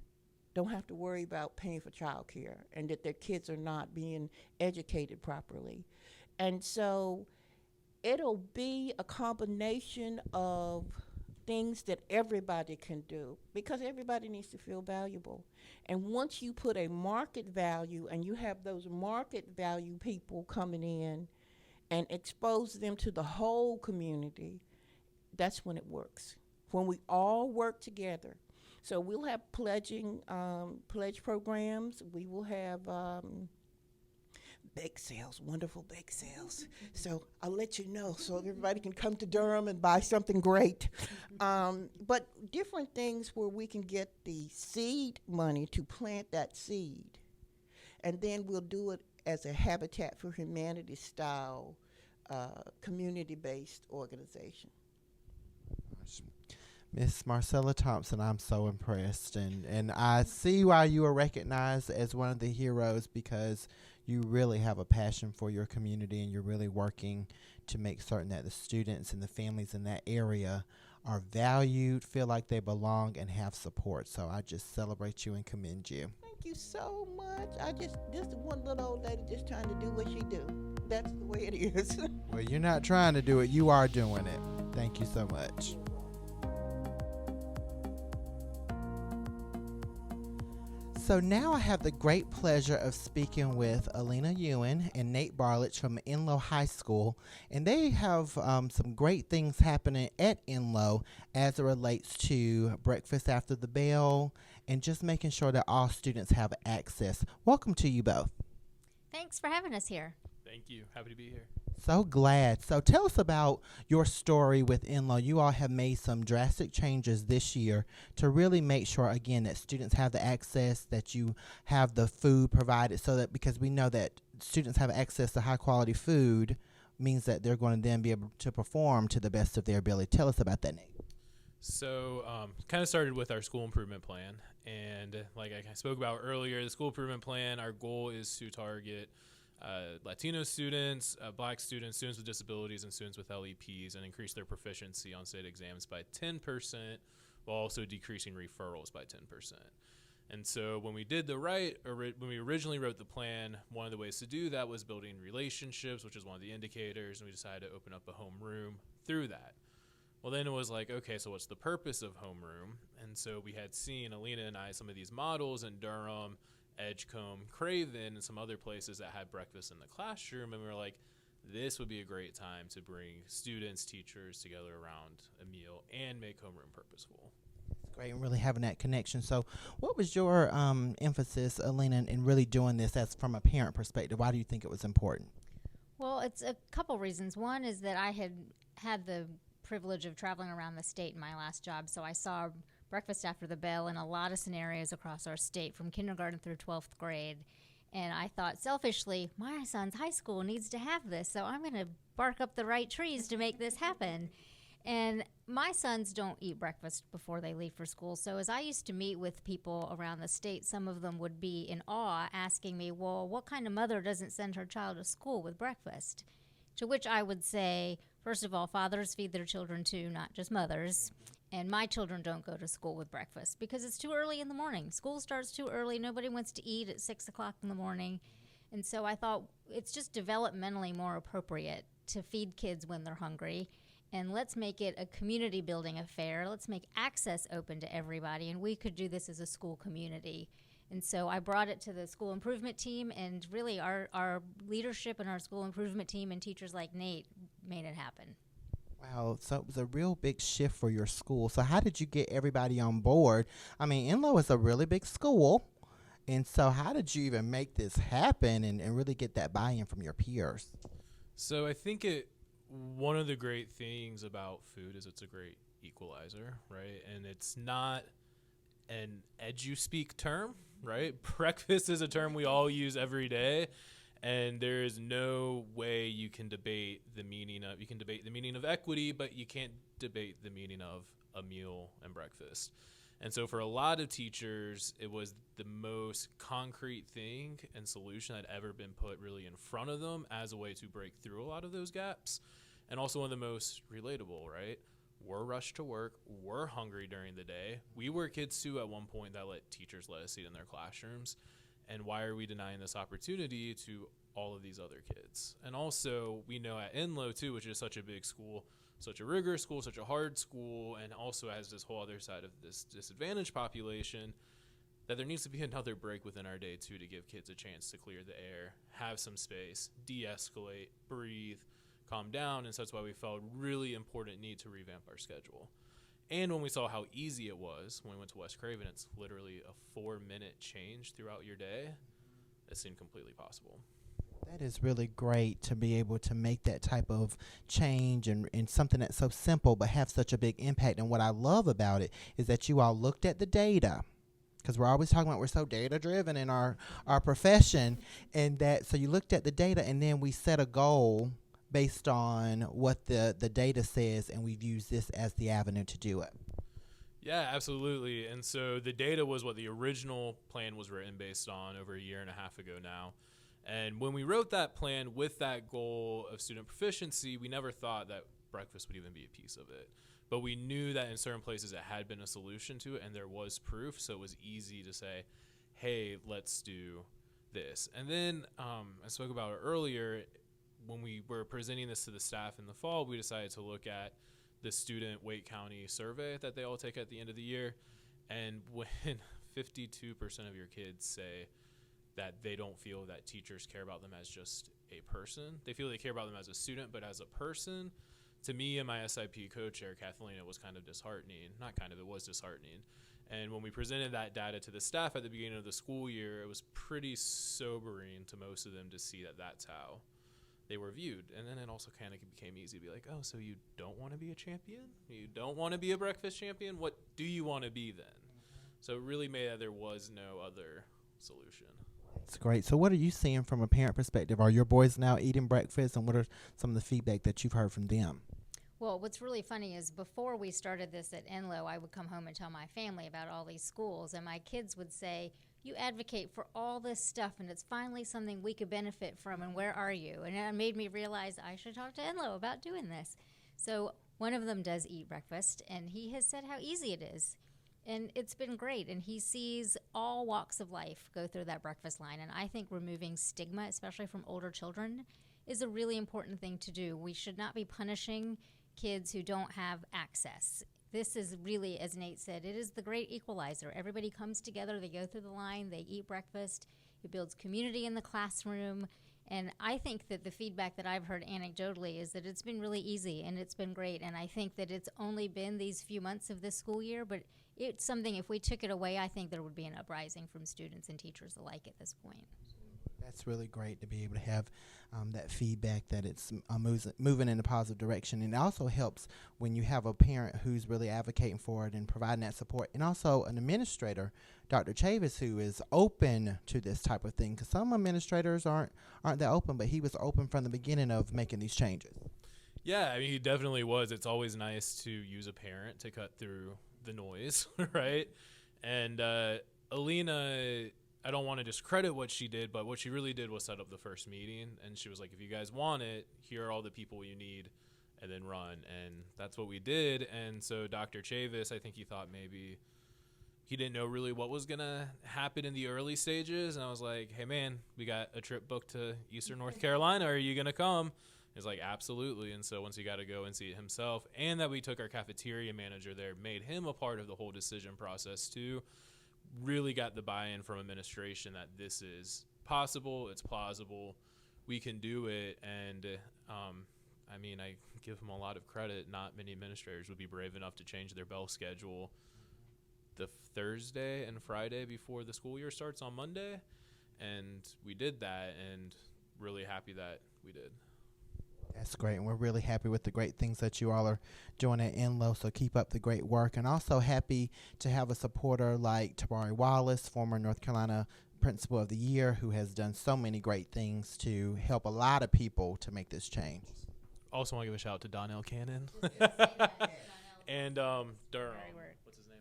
don't have to worry about paying for childcare and that their kids are not being educated properly. And so it'll be a combination of things that everybody can do because everybody needs to feel valuable. And once you put a market value and you have those market value people coming in and expose them to the whole community, that's when it works. When we all work together. So we'll have pledge programs. We will have bake sales, wonderful bake sales. So I'll let you know so everybody can come to Durham and buy something great. But different things where we can get the seed money to plant that seed. And then we'll do it as a Habitat for Humanity style community-based organization. Miss Marcella Thompson, I'm so impressed, and I see why you are recognized as one of the heroes because you really have a passion for your community and you're really working to make certain that the students and the families in that area are valued, feel like they belong, and have support. So I just celebrate you and commend you. Thank you so much. This one little old lady just trying to do what she do. That's the way it is. Well, you're not trying to do it. You are doing it. Thank you so much. So now I have the great pleasure of speaking with Ilina Ewen and Nate Barilich from Enloe High School, and they have some great things happening at Enloe as it relates to breakfast after the bell and just making sure that all students have access. Welcome to you both. Thanks for having us here. Thank you. Happy to be here. So glad. So tell us about your story with Enloe. You all have made some drastic changes this year to really make sure, again, that students have the access, that you have the food provided so that, because we know that students have access to high quality food means that they're going to then be able to perform to the best of their ability. Tell us about that, Nate. So kind of started with our school improvement plan. And like I spoke about earlier, the school improvement plan, our goal is to target Latino students, black students, students with disabilities, and students with LEPs, and increase their proficiency on state exams by 10%, while also decreasing referrals by 10%. And so when we did when we originally wrote the plan, one of the ways to do that was building relationships, which is one of the indicators, and we decided to open up a homeroom through that. Well, then it was like, okay, so what's the purpose of homeroom? And so we had seen, Ilina and I, some of these models in Durham, Edgecombe, Craven, and some other places that had breakfast in the classroom, and we were like, this would be a great time to bring students, teachers together around a meal and make homeroom purposeful. Great, and really having that connection. So what was your emphasis, Ilina, in really doing this as from a parent perspective? Why do you think it was important? Well, it's a couple reasons. One is that I had the privilege of traveling around the state in my last job, so I saw breakfast after the bell in a lot of scenarios across our state from kindergarten through 12th grade. And I thought selfishly, my son's high school needs to have this, so I'm going to bark up the right trees to make this happen. And my sons don't eat breakfast before they leave for school. So as I used to meet with people around the state, some of them would be in awe asking me, well, what kind of mother doesn't send her child to school with breakfast? To which I would say, first of all, fathers feed their children too, not just mothers. And my children don't go to school with breakfast because it's too early in the morning. School starts too early. Nobody wants to eat at 6 o'clock in the morning. And so I thought it's just developmentally more appropriate to feed kids when they're hungry. And let's make it a community building affair. Let's make access open to everybody. And we could do this as a school community. And so I brought it to the school improvement team, and really our leadership and our school improvement team and teachers like Nate made it happen. Wow, so it was a real big shift for your school. So how did you get everybody on board? I mean, Enloe is a really big school, and so how did you even make this happen and really get that buy-in from your peers? So I think one of the great things about food is it's a great equalizer, right? And it's not an edu-speak term, right? Breakfast is a term we all use every day, and there is no way you can debate the meaning of, you can debate the meaning of equity, but you can't debate the meaning of a meal and breakfast. And so for a lot of teachers, it was the most concrete thing and solution that had ever been put really in front of them as a way to break through a lot of those gaps. And also one of the most relatable, right? We're rushed to work. We're hungry during the day. We were kids too at one point that let teachers let us eat in their classrooms. And why are we denying this opportunity to all of these other kids? And also we know at Enloe too, which is such a big school, such a rigorous school, such a hard school, and also has this whole other side of this disadvantaged population, that there needs to be another break within our day too to give kids a chance to clear the air, have some space, de-escalate, breathe, calm down. And so that's why we felt really important need to revamp our schedule. And when we saw how easy it was when we went to West Craven, it's literally a 4-minute change throughout your day. It seemed completely possible. That is really great to be able to make that type of change and something that's so simple but have such a big impact. And what I love about it is that you all looked at the data, because we're always talking about we're so data driven in our profession, and that so you looked at the data and then we set a goal based on what the data says, and we've used this as the avenue to do it. Yeah, absolutely. And so the data was what the original plan was written based on over 1.5 years ago now. And when we wrote that plan with that goal of student proficiency, we never thought that breakfast would even be a piece of it. But we knew that in certain places it had been a solution to it, and there was proof, so it was easy to say, hey, let's do this. And then I spoke about it earlier, when we were presenting this to the staff in the fall, we decided to look at the student Wake County survey that they all take at the end of the year. And when 52% of your kids say that they don't feel that teachers care about them as just a person, they feel they care about them as a student, but as a person, to me and my SIP co-chair, Kathleen, it was kind of disheartening. Not kind of, it was disheartening. And when we presented that data to the staff at the beginning of the school year, it was pretty sobering to most of them to see that that's how they were viewed. And then it also kind of became easy to be like, oh, so you don't want to be a champion? You don't want to be a breakfast champion? What do you want to be then? So it really made that there was no other solution. That's great. So what are you seeing from a parent perspective? Are your boys now eating breakfast, and what are some of the feedback that you've heard from them? Well, what's really funny is before we started this at Enloe, I would come home and tell my family about all these schools, and my kids would say, you advocate for all this stuff, and it's finally something we could benefit from, and where are you? And it made me realize I should talk to Enloe about doing this. So one of them does eat breakfast, and he has said how easy it is. And it's been great, and he sees all walks of life go through that breakfast line. And I think removing stigma, especially from older children, is a really important thing to do. We should not be punishing kids who don't have access. This is really, as Nate said, it is the great equalizer. Everybody comes together, they go through the line, they eat breakfast. It builds community in the classroom. And I think that the feedback that I've heard anecdotally is that it's been really easy and it's been great. And I think that it's only been these few months of this school year, but it's something, if we took it away, I think there would be an uprising from students and teachers alike at this point. That's really great to be able to have that feedback that it's moving in a positive direction. And it also helps when you have a parent who's really advocating for it and providing that support. And also an administrator, Dr. Chavis, who is open to this type of thing. Because some administrators aren't that open, but he was open from the beginning of making these changes. Yeah, I mean, he definitely was. It's always nice to use a parent to cut through the noise, right? And Ilina, I don't want to discredit what she did, but what she really did was set up the first meeting. And she was like, if you guys want it, here are all the people you need, and then run. And that's what we did. And so Dr. Chavis, I think he thought maybe he didn't know really what was going to happen in the early stages. And I was like, hey, man, we got a trip booked to Eastern North Carolina. Are you going to come? He's like, absolutely. And so once he got to go and see it himself, and that we took our cafeteria manager there, made him a part of the whole decision process too, really got the buy-in from administration that this is possible, it's plausible, we can do it. And I mean, I give him a lot of credit. Not many administrators would be brave enough to change their bell schedule the Thursday and Friday before the school year starts on Monday. And we did that, and really happy that we did. That's great, and we're really happy with the great things that you all are doing at Enloe, so keep up the great work. And also happy to have a supporter like Tabari Wallace, former North Carolina Principal of the Year, who has done so many great things to help a lot of people to make this change. Also want to give a shout out to Donnell Cannon. And Durham. What's his name?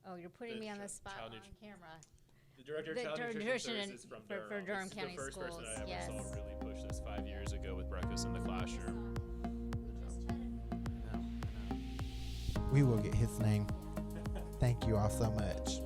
Oh, you're putting me on the spot on camera. The director of Child Nutrition Services from Durham. For Durham This is County the first Schools. person I ever Yes. saw really push this 5 years ago with breakfast in the classroom. We will get his name. Thank you all so much.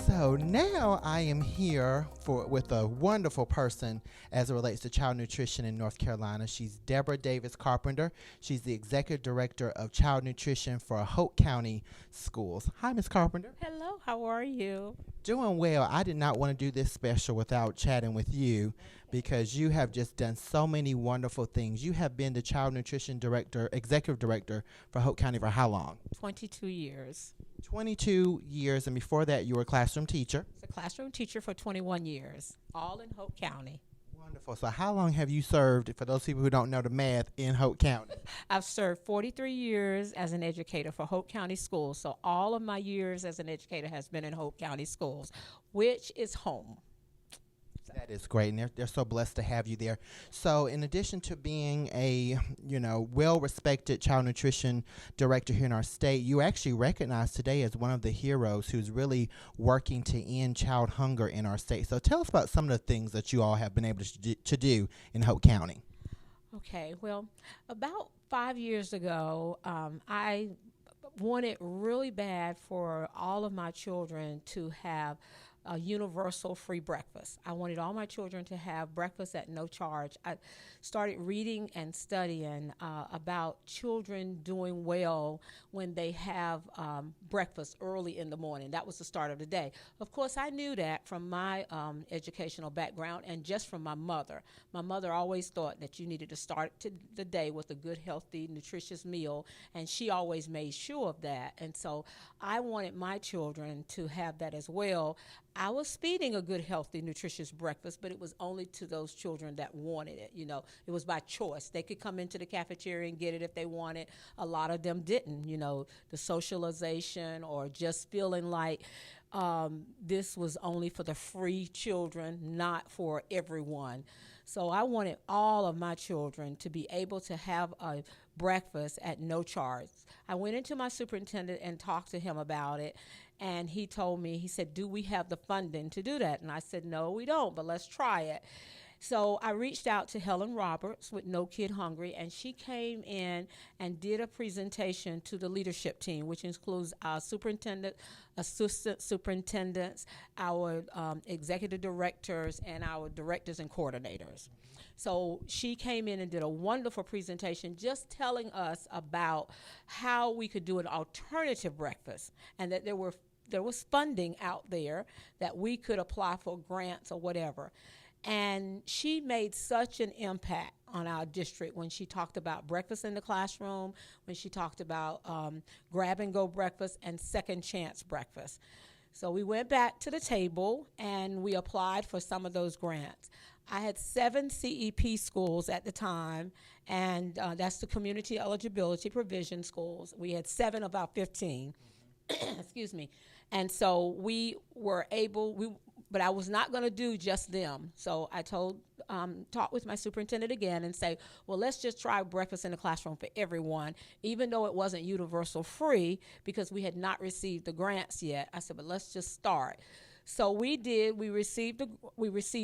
So now I am here with a wonderful person as it relates to child nutrition in North Carolina. She's Deborah Davis Carpenter. She's the Executive Director of Child Nutrition for Hoke County Schools. Hi, Ms. Carpenter. Hello, how are you? Doing well. I did not want to do this special without chatting with you because you have just done so many wonderful things. You have been the Child Nutrition Director, Executive Director for Hoke County for how long? 22 years. 22 years, and before that you were a classroom teacher. I was a classroom teacher for 21 years, all in Hoke County. Wonderful. So how long have you served, for those people who don't know the math, in Hoke County? I've served 43 years as an educator for Hoke County Schools, so all of my years as an educator has been in Hoke County Schools, which is home. That is great, and they're so blessed to have you there. So in addition to being a, well-respected child nutrition director here in our state, you actually recognized today as one of the heroes who's really working to end child hunger in our state. So tell us about some of the things that you all have been able to do in Hoke County. Okay, well, about 5 years ago, I wanted really bad for all of my children to have a universal free breakfast. I wanted all my children to have breakfast at no charge. I started reading and studying about children doing well when they have breakfast early in the morning. That was the start of the day. Of course, I knew that from my educational background and just from my mother. My mother always thought that you needed to start the day with a good, healthy, nutritious meal, and she always made sure of that. And so I wanted my children to have that as well. I was feeding a good, healthy, nutritious breakfast, but it was only to those children that wanted it. It was by choice. They could come into the cafeteria and get it if they wanted. A lot of them didn't, the socialization or just feeling like this was only for the free children, not for everyone. So I wanted all of my children to be able to have a breakfast at no charge. I went into my superintendent and talked to him about it. And he told me, he said, do we have the funding to do that? And I said, no, we don't, but let's try it. So I reached out to Helen Roberts with No Kid Hungry, and she came in and did a presentation to the leadership team, which includes our superintendent, assistant superintendents, our executive directors, and our directors and coordinators. So she came in and did a wonderful presentation just telling us about how we could do an alternative breakfast and that there was funding out there that we could apply for grants or whatever. And she made such an impact on our district when she talked about breakfast in the classroom, when she talked about grab-and-go breakfast and second chance breakfast. So we went back to the table and we applied for some of those grants. I had 7 CEP schools at the time, and that's the Community Eligibility Provision Schools. We had 7 of our 15. Excuse me. And so we were able, but I was not going to do just them. So I talked with my superintendent again and say, well, let's just try breakfast in the classroom for everyone, even though it wasn't universal free because we had not received the grants yet. I said, but let's just start. So we did. We received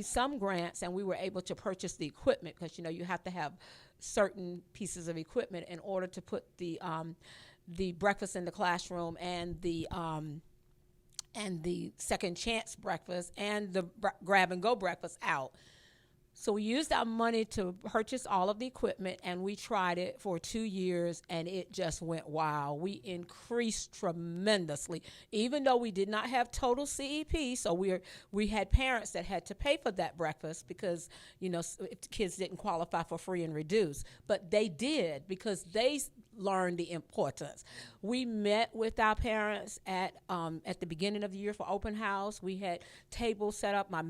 some grants, and we were able to purchase the equipment because you have to have certain pieces of equipment in order to put the breakfast in the classroom and the second chance breakfast and the grab and go breakfast out. So we used our money to purchase all of the equipment, and we tried it for 2 years, and it just went wild. We increased tremendously, even though we did not have total CEP. So we had parents that had to pay for that breakfast because, if the kids didn't qualify for free and reduced. But they did because they learned the importance. We met with our parents at the beginning of the year for open house. We had tables set up. My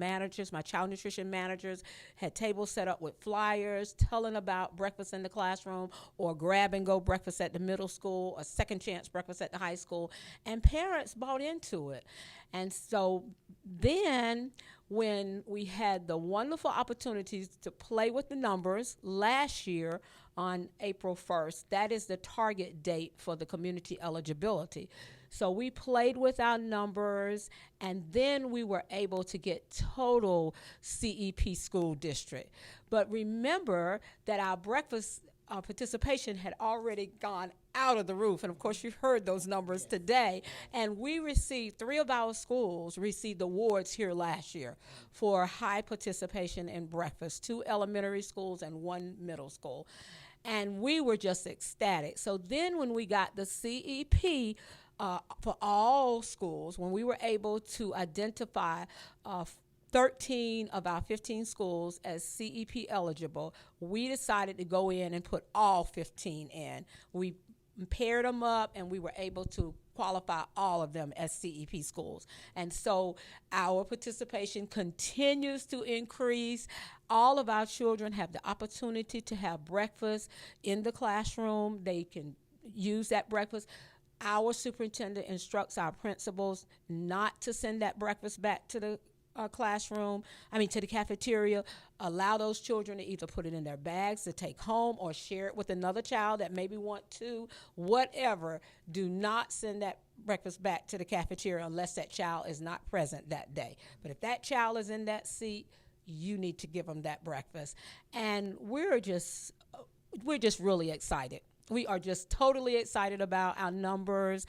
child nutrition managers had tables set up with flyers telling about breakfast in the classroom or grab-and-go breakfast at the middle school, a second chance breakfast at the high school, and parents bought into it. And so then when we had the wonderful opportunities to play with the numbers last year on April 1st, that is the target date for the community eligibility. So we played with our numbers, and then we were able to get total CEP school district. But remember that our breakfast participation had already gone out of the roof. And of course, you've heard those numbers today. And we received, 3 of our schools received awards here last year for high participation in breakfast, 2 elementary schools and 1 middle school. And we were just ecstatic. So then when we got the CEP for all schools, when we were able to identify 13 of our 15 schools as CEP eligible, we decided to go in and put all 15 in. We paired them up, and we were able to qualify all of them as CEP schools. And so our participation continues to increase. All of our children have the opportunity to have breakfast in the classroom. They can use that breakfast. Our superintendent instructs our principals not to send that breakfast back to the to the cafeteria. Allow those children to either put it in their bags to take home or share it with another child that maybe want to, whatever. Do not send that breakfast back to the cafeteria unless that child is not present that day. But if that child is in that seat, you need to give them that breakfast. And we're just really excited. We are just totally excited about our numbers.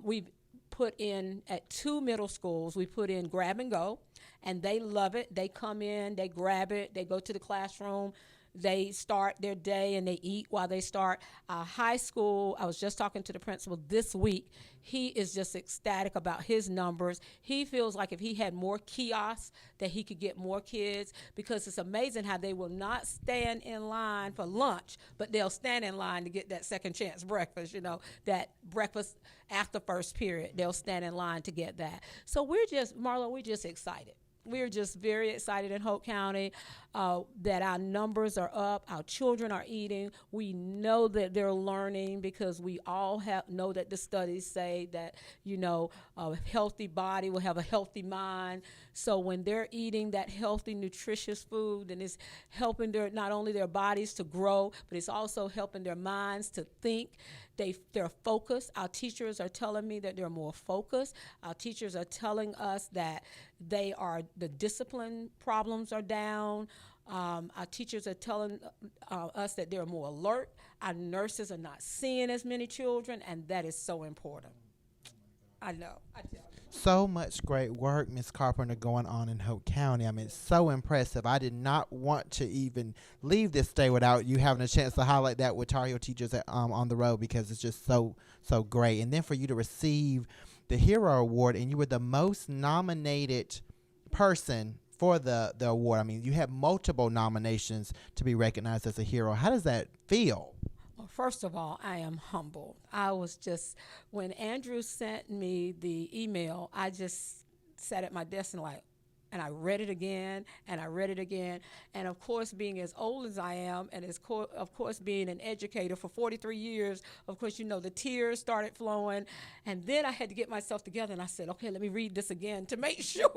We've put in at 2 middle schools, we put in grab and go, and they love it. They come in, they grab it, they go to the classroom, they start their day, and they eat while they start. High school, I was just talking to the principal this week. He is just ecstatic about his numbers. He feels like if he had more kiosks, that he could get more kids, because it's amazing how they will not stand in line for lunch, but they'll stand in line to get that second chance breakfast, that breakfast after first period. They'll stand in line to get that. So we're just excited. We're just very excited in Hoke County that our numbers are up, our children are eating. We know that they're learning because we all know that the studies say that, a healthy body will have a healthy mind. So when they're eating that healthy, nutritious food, and it's helping not only their bodies to grow, but it's also helping their minds to think. They're focused. Our teachers are telling me that they're more focused. Our teachers are telling us that the discipline problems are down. Our teachers are telling us that they're more alert. Our nurses are not seeing as many children, and that is so important. I know. I tell you. So much great work, Ms. Carpenter, going on in Hoke County. I mean, it's so impressive. I did not want to even leave this day without you having a chance to highlight that with Tar Heel teachers on the road, because it's just so great. And then for you to receive the Hero Award, and you were the most nominated person for the award. I mean, you have multiple nominations to be recognized as a hero. How does that feel? Well, first of all, I am humbled. When Andrew sent me the email, I just sat at my desk and I read it again, and I read it again. And of course, being as old as I am, and of course being an educator for 43 years, of course, the tears started flowing. And then I had to get myself together, and I said, okay, let me read this again to make sure.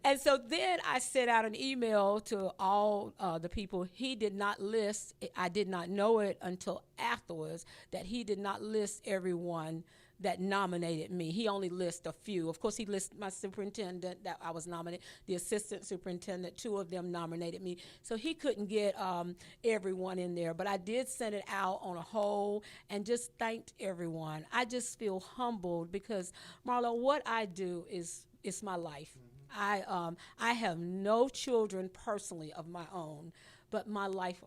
And so then I sent out an email to all the people. He did not list, I did not know it until afterwards, that he did not list everyone that nominated me. He only lists a few. Of course, he lists my superintendent that I was nominated, the assistant superintendent, 2 of them nominated me. So he couldn't get everyone in there, but I did send it out on a whole and just thanked everyone. I just feel humbled because, Marlow, what I do is my life. I have no children personally of my own, but my life,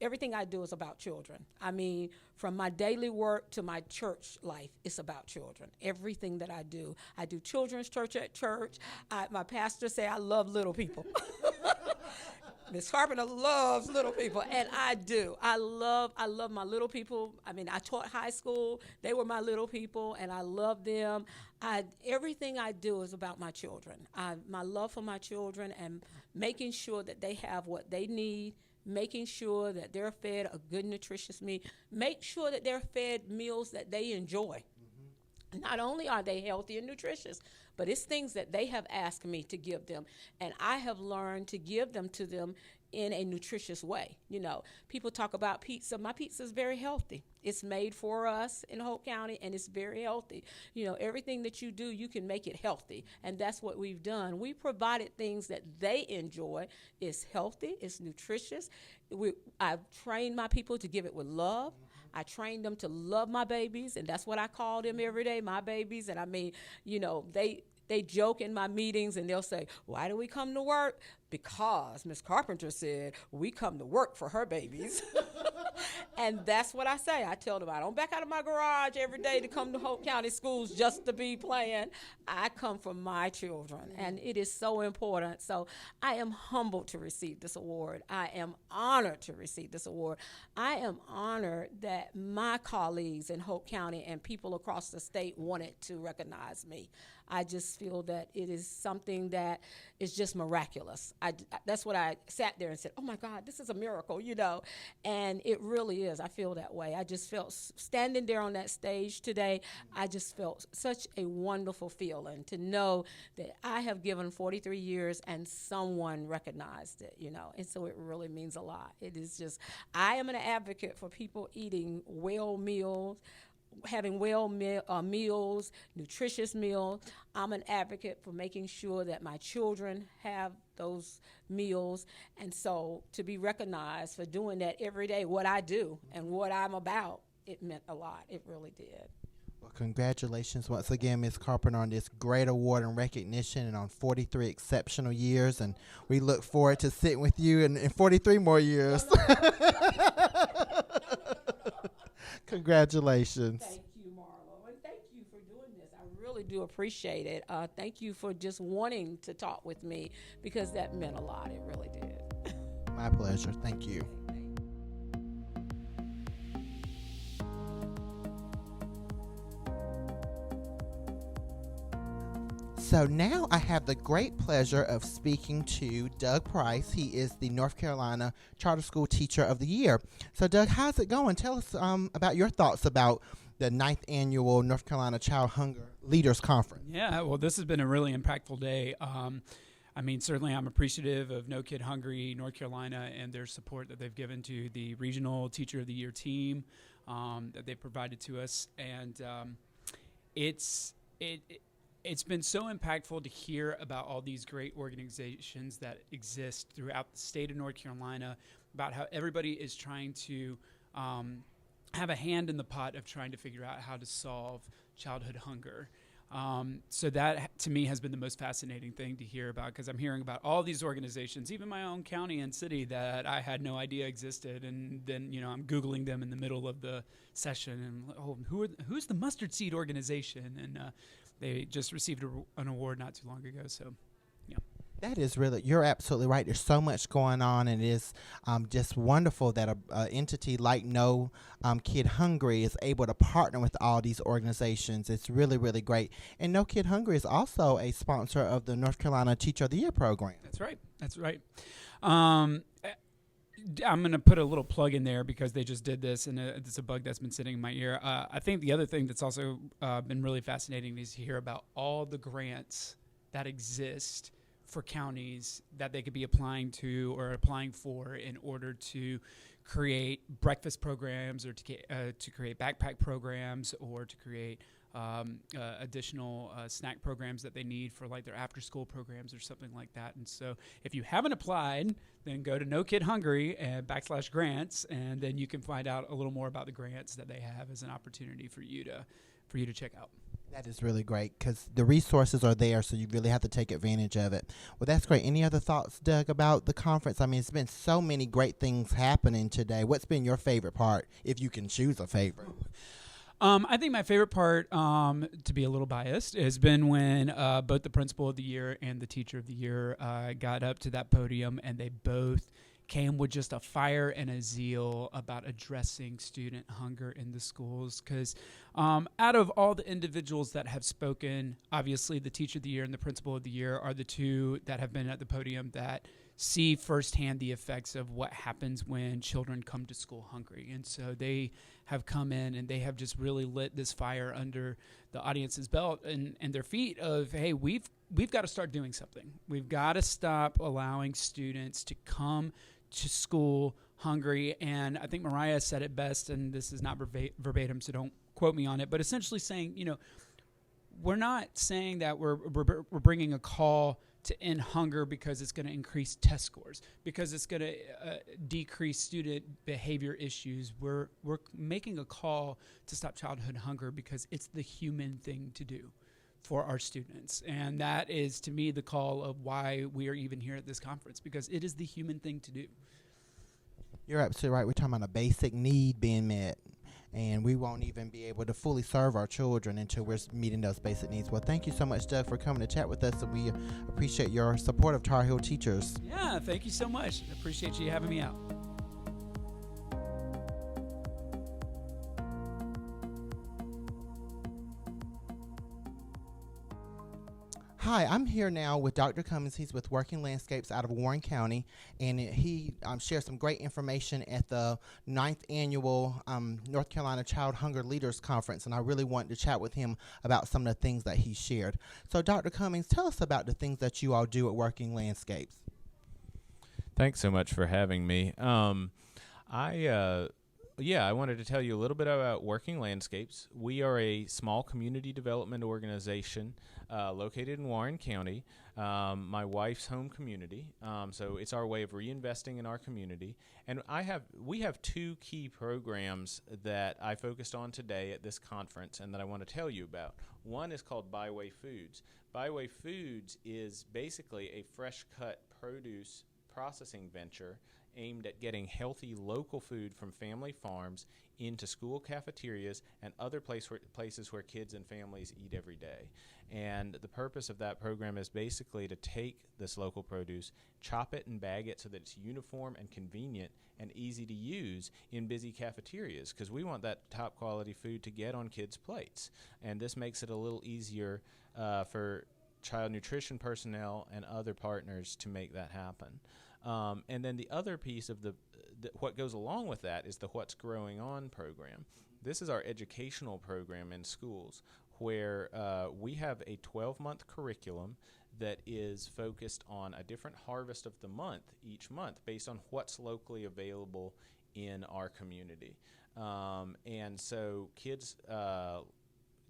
everything I do is about children. I mean, from my daily work to my church life, it's about children. Everything that I do children's church at church. My pastor say I love little people. Miss Carpenter loves little people, and I do. I love my little people. I mean, I taught high school. They were my little people, and I love them. Everything I do is about my children. My love for my children and making sure that they have what they need, making sure that they're fed a good, nutritious meal, make sure that they're fed meals that they enjoy. Mm-hmm. Not only are they healthy and nutritious, but it's things that they have asked me to give them, and I have learned to give them to them in a nutritious way. You know, people talk about pizza. My pizza is very healthy. It's made for us in Hoke County, and it's very healthy. You know, everything that you do, you can make it healthy, and that's what we've done. We provided things that they enjoy. It's healthy, it's nutritious. I've trained my people to give it with love. I trained them to love my babies, and that's what I call them every day, my babies. And I mean, you know, they joke in my meetings, and they'll say, why do we come to work? Because Miss Carpenter said we come to work for her babies. And that's what I say. I tell them I don't back out of my garage every day to come to Hoke County Schools just to be playing. I come for my children, and it is so important. So I am humbled to receive this award. I am honored to receive this award. I am honored that my colleagues in Hoke County and people across the state wanted to recognize me. I just feel that it is something that is just miraculous. That's what I sat there and said, oh my God, this is a miracle, you know, and it really is. I feel that way. I just felt standing there on that stage today, I just felt such a wonderful feeling to know that I have given 43 years and someone recognized it, you know, and so it really means a lot. It is just, I am an advocate for people eating well meals, having meals, nutritious meals. I'm an advocate for making sure that my children have those meals. And so to be recognized for doing that every day, what I do and what I'm about, it meant a lot. It really did. Well, congratulations once again, Ms. Carpenter, on this great award and recognition and on 43 exceptional years. And we look forward to sitting with you in 43 more years. Congratulations. Thank you, Marlow, and thank you for doing this. I really do appreciate it. Thank you for just wanting to talk with me, because that meant a lot. It really did. My pleasure. Thank you. So now I have the great pleasure of speaking to Doug Price. He is the North Carolina Charter School Teacher of the Year. So Doug, how's it going? Tell us about your thoughts about the 9th Annual North Carolina Child Hunger Leaders Conference. Yeah, well, this has been a really impactful day. I mean, certainly I'm appreciative of No Kid Hungry North Carolina and their support that they've given to the Regional Teacher of the Year team that they've provided to us. And it's been so impactful to hear about all these great organizations that exist throughout the state of North Carolina, about how everybody is trying to have a hand in the pot of trying to figure out how to solve childhood hunger. So that, to me, has been the most fascinating thing to hear about, because I'm hearing about all these organizations, even my own county and city, that I had no idea existed. And then, you know, I'm Googling them in the middle of the session, and who's the Mustard Seed organization? And they just received an award not too long ago. So, yeah. That is really, you're absolutely right. There's so much going on, and it is just wonderful that a entity like No Kid Hungry is able to partner with all these organizations. It's really, really great. And No Kid Hungry is also a sponsor of the North Carolina Teacher of the Year program. That's right. That's right. I'm going to put a little plug in there because they just did this, and it's a bug that's been sitting in my ear. I think the other thing that's also been really fascinating is to hear about all the grants that exist for counties that they could be applying to or applying for in order to create breakfast programs, or to create backpack programs, or to create additional snack programs that they need for like their after school programs or something like that. And so if you haven't applied, then go to No Kid Hungry and /grants, and then you can find out a little more about the grants that they have as an opportunity for you to check out. That is really great because the resources are there, so you really have to take advantage of it. Well, that's great. Any other thoughts, Doug, about the conference? I mean, it's been so many great things happening today. What's been your favorite part, if you can choose a favorite? I think my favorite part, to be a little biased, has been when both the principal of the year and the teacher of the year got up to that podium, and they both came with just a fire and a zeal about addressing student hunger in the schools. Because out of all the individuals that have spoken, obviously the teacher of the year and the principal of the year are the two that have been at the podium that see firsthand the effects of what happens when children come to school hungry. And so they have come in and they have just really lit this fire under the audience's belt and their feet of, hey, we've got to start doing something. We've got to stop allowing students to come to school hungry. And I think Mariah said it best, and this is not verbatim, so don't quote me on it, but essentially saying, we're not saying that we're bringing a call to end hunger because it's going to increase test scores, because it's going to decrease student behavior issues. We're making a call to stop childhood hunger because it's the human thing to do for our students. And that is, to me, the call of why we are even here at this conference, because it is the human thing to do. You're absolutely right. We're talking about a basic need being met, and we won't even be able to fully serve our children until we're meeting those basic needs. Well, thank you so much, Doug, for coming to chat with us, and we appreciate your support of Tar Heel teachers. Yeah, thank you so much. I appreciate you having me out. Hi, I'm here now with Dr. Cummings. He's with Working Landscapes out of Warren County, and he shared some great information at the 9th Annual North Carolina Child Hunger Leaders Conference, and I really wanted to chat with him about some of the things that he shared. So, Dr. Cummings, tell us about the things that you all do at Working Landscapes. Thanks so much for having me. I wanted to tell you a little bit about Working Landscapes. We are a small community development organization located in Warren County, my wife's home community. So it's our way of reinvesting in our community. And we have two key programs that I focused on today at this conference and that I want to tell you about. One is called Byway Foods. Byway Foods is basically a fresh cut produce processing venture aimed at getting healthy local food from family farms into school cafeterias and other places where kids and families eat every day. And the purpose of that program is basically to take this local produce, chop it and bag it so that it's uniform and convenient and easy to use in busy cafeterias, because we want that top quality food to get on kids' plates. And this makes it a little easier for child nutrition personnel and other partners to make that happen. And then the other piece of what goes along with that is the What's Growing On program. This is our educational program in schools where we have a 12-month curriculum that is focused on a different harvest of the month each month based on what's locally available in our community. And so kids,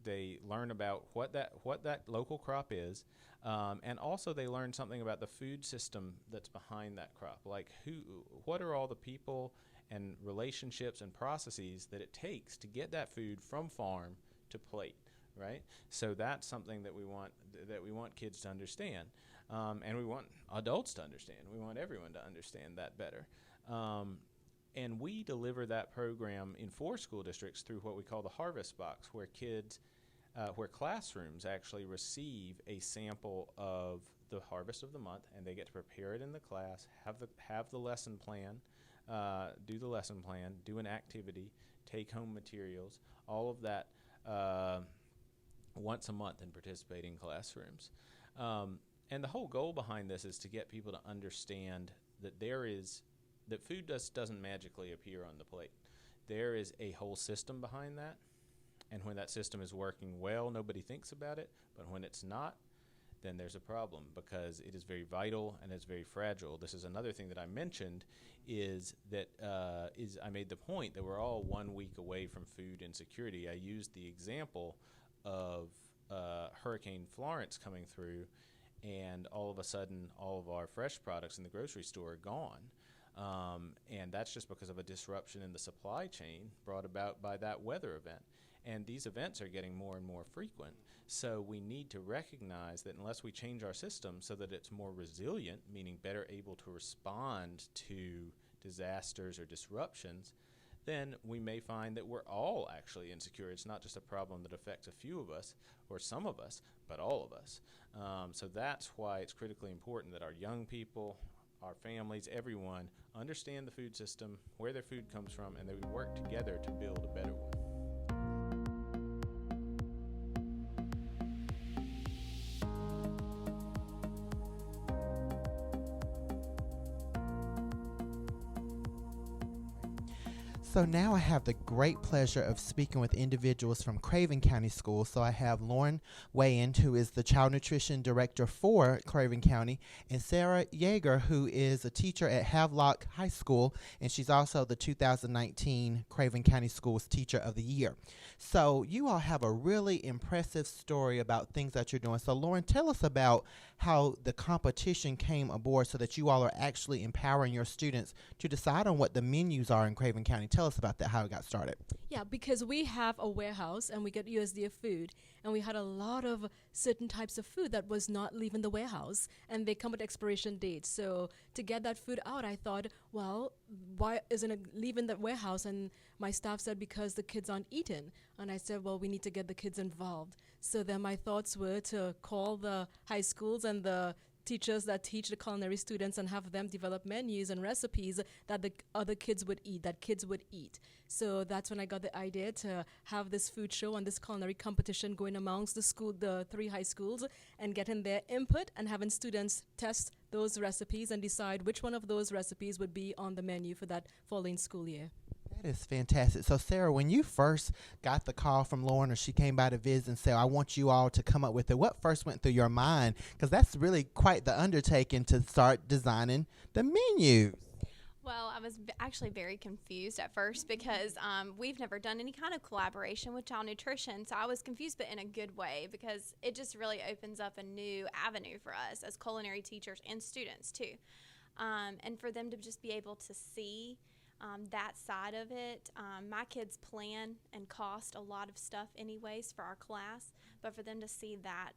they learn about what that local crop is. And also they learn something about the food system that's behind that crop, like what are all the people and relationships and processes that it takes to get that food from farm to plate, right? So that's something that we want kids to understand, and we want adults to understand. We want everyone to understand that better. And we deliver that program in 4 school districts through what we call the Harvest Box, where classrooms actually receive a sample of the harvest of the month, and they get to prepare it in the class, have the lesson plan, do the lesson plan, do an activity, take home materials, all of that once a month in participating classrooms. And the whole goal behind this is to get people to understand that that food doesn't magically appear on the plate. There is a whole system behind that. And when that system is working well, nobody thinks about it. But when it's not, then there's a problem, because it is very vital and it's very fragile. This is another thing that I mentioned is that I made the point that we're all 1 week away from food insecurity. I used the example of Hurricane Florence coming through, and all of a sudden all of our fresh products in the grocery store are gone. And that's just because of a disruption in the supply chain brought about by that weather event. And these events are getting more and more frequent. So we need to recognize that unless we change our system so that it's more resilient, meaning better able to respond to disasters or disruptions, then we may find that we're all actually insecure. It's not just a problem that affects a few of us or some of us, but all of us. So that's why it's critically important that our young people, our families, everyone understand the food system, where their food comes from, and that we work together to build a better one. So now I have the great pleasure of speaking with individuals from Craven County Schools. So I have Lauren Weyand, who is the Child Nutrition Director for Craven County, and Sara Yeager, who is a teacher at Havelock High School, and she's also the 2019 Craven County Schools Teacher of the Year. So you all have a really impressive story about things that you're doing. So Lauren, tell us about how the competition came aboard so that you all are actually empowering your students to decide on what the menus are in Craven County. Tell us about that, how it got started. Yeah, because we have a warehouse and we get USDA food, and we had a lot of certain types of food that was not leaving the warehouse, and they come with expiration dates. So to get that food out, I thought, well, why isn't it leaving the warehouse? And my staff said, because the kids aren't eating. And I said, well, we need to get the kids involved. So then my thoughts were to call the high schools and the teachers that teach the culinary students and have them develop menus and recipes that the other kids would eat, that kids would eat. So that's when I got the idea to have this food show and this culinary competition going amongst the 3 high schools, and getting their input and having students test those recipes and decide which one of those recipes would be on the menu for that following school year. That is fantastic. So, Sara, when you first got the call from Lauren, or she came by to visit and said, I want you all to come up with it, what first went through your mind? Because that's really quite the undertaking to start designing the menus. Well, I was actually very confused at first because we've never done any kind of collaboration with child nutrition. So I was confused, but in a good way, because it just really opens up a new avenue for us as culinary teachers and students, too. And for them to just be able to see that side of it. My kids plan and cost a lot of stuff anyways for our class, but for them to see that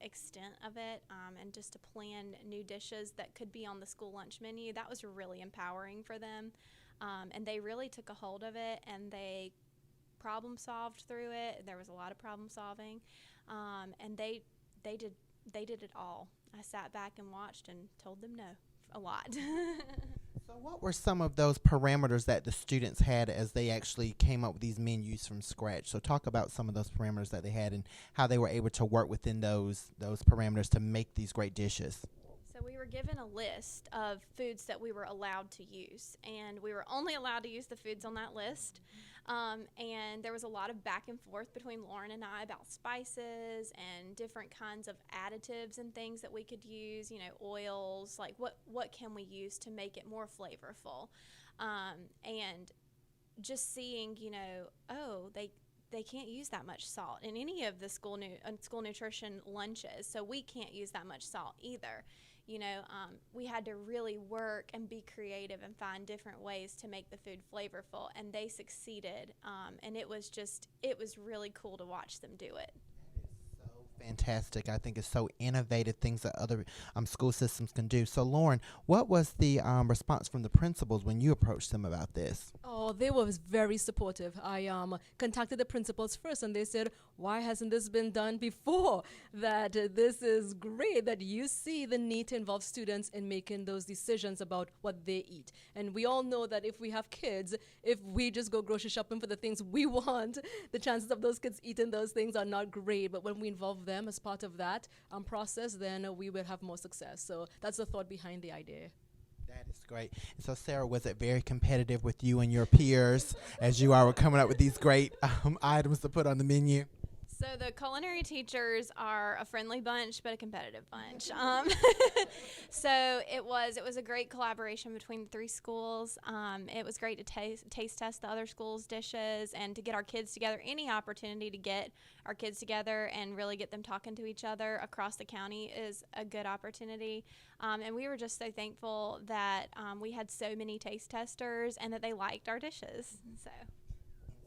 extent of it and just to plan new dishes that could be on the school lunch menu, that was really empowering for them. And they really took a hold of it, and they problem solved through it. There was a lot of problem solving, and they did it all. I sat back and watched and told them no a lot. So what were some of those parameters that the students had as they actually came up with these menus from scratch? So talk about some of those parameters that they had and how they were able to work within those parameters to make these great dishes. So we were given a list of foods that we were allowed to use, and we were only allowed to use the foods on that list. And there was a lot of back and forth between Lauren and I about spices and different kinds of additives and things that we could use, oils, like what can we use to make it more flavorful. And just seeing, they can't use that much salt in any of the school nutrition lunches, so we can't use that much salt either. We had to really work and be creative and find different ways to make the food flavorful, and they succeeded. And it was really cool to watch them do it. Fantastic. I think it's so innovative, things that other school systems can do. So, Lauren, what was the response from the principals when you approached them about this? Oh, they were very supportive. I contacted the principals first, and they said, why hasn't this been done before? That this is great that you see the need to involve students in making those decisions about what they eat. And we all know that if we have kids, if we just go grocery shopping for the things we want, the chances of those kids eating those things are not great. But when we involve them as part of that process, then we will have more success. So that's the thought behind the idea. That is great. And so, Sara, was it very competitive with you and your peers as you all were coming up with these great items to put on the menu? So the culinary teachers are a friendly bunch, but a competitive bunch. So it was a great collaboration between the 3 schools. It was great to taste test the other schools' dishes and to get our kids together. Any opportunity to get our kids together and really get them talking to each other across the county is a good opportunity. And we were just so thankful that we had so many taste testers and that they liked our dishes. So.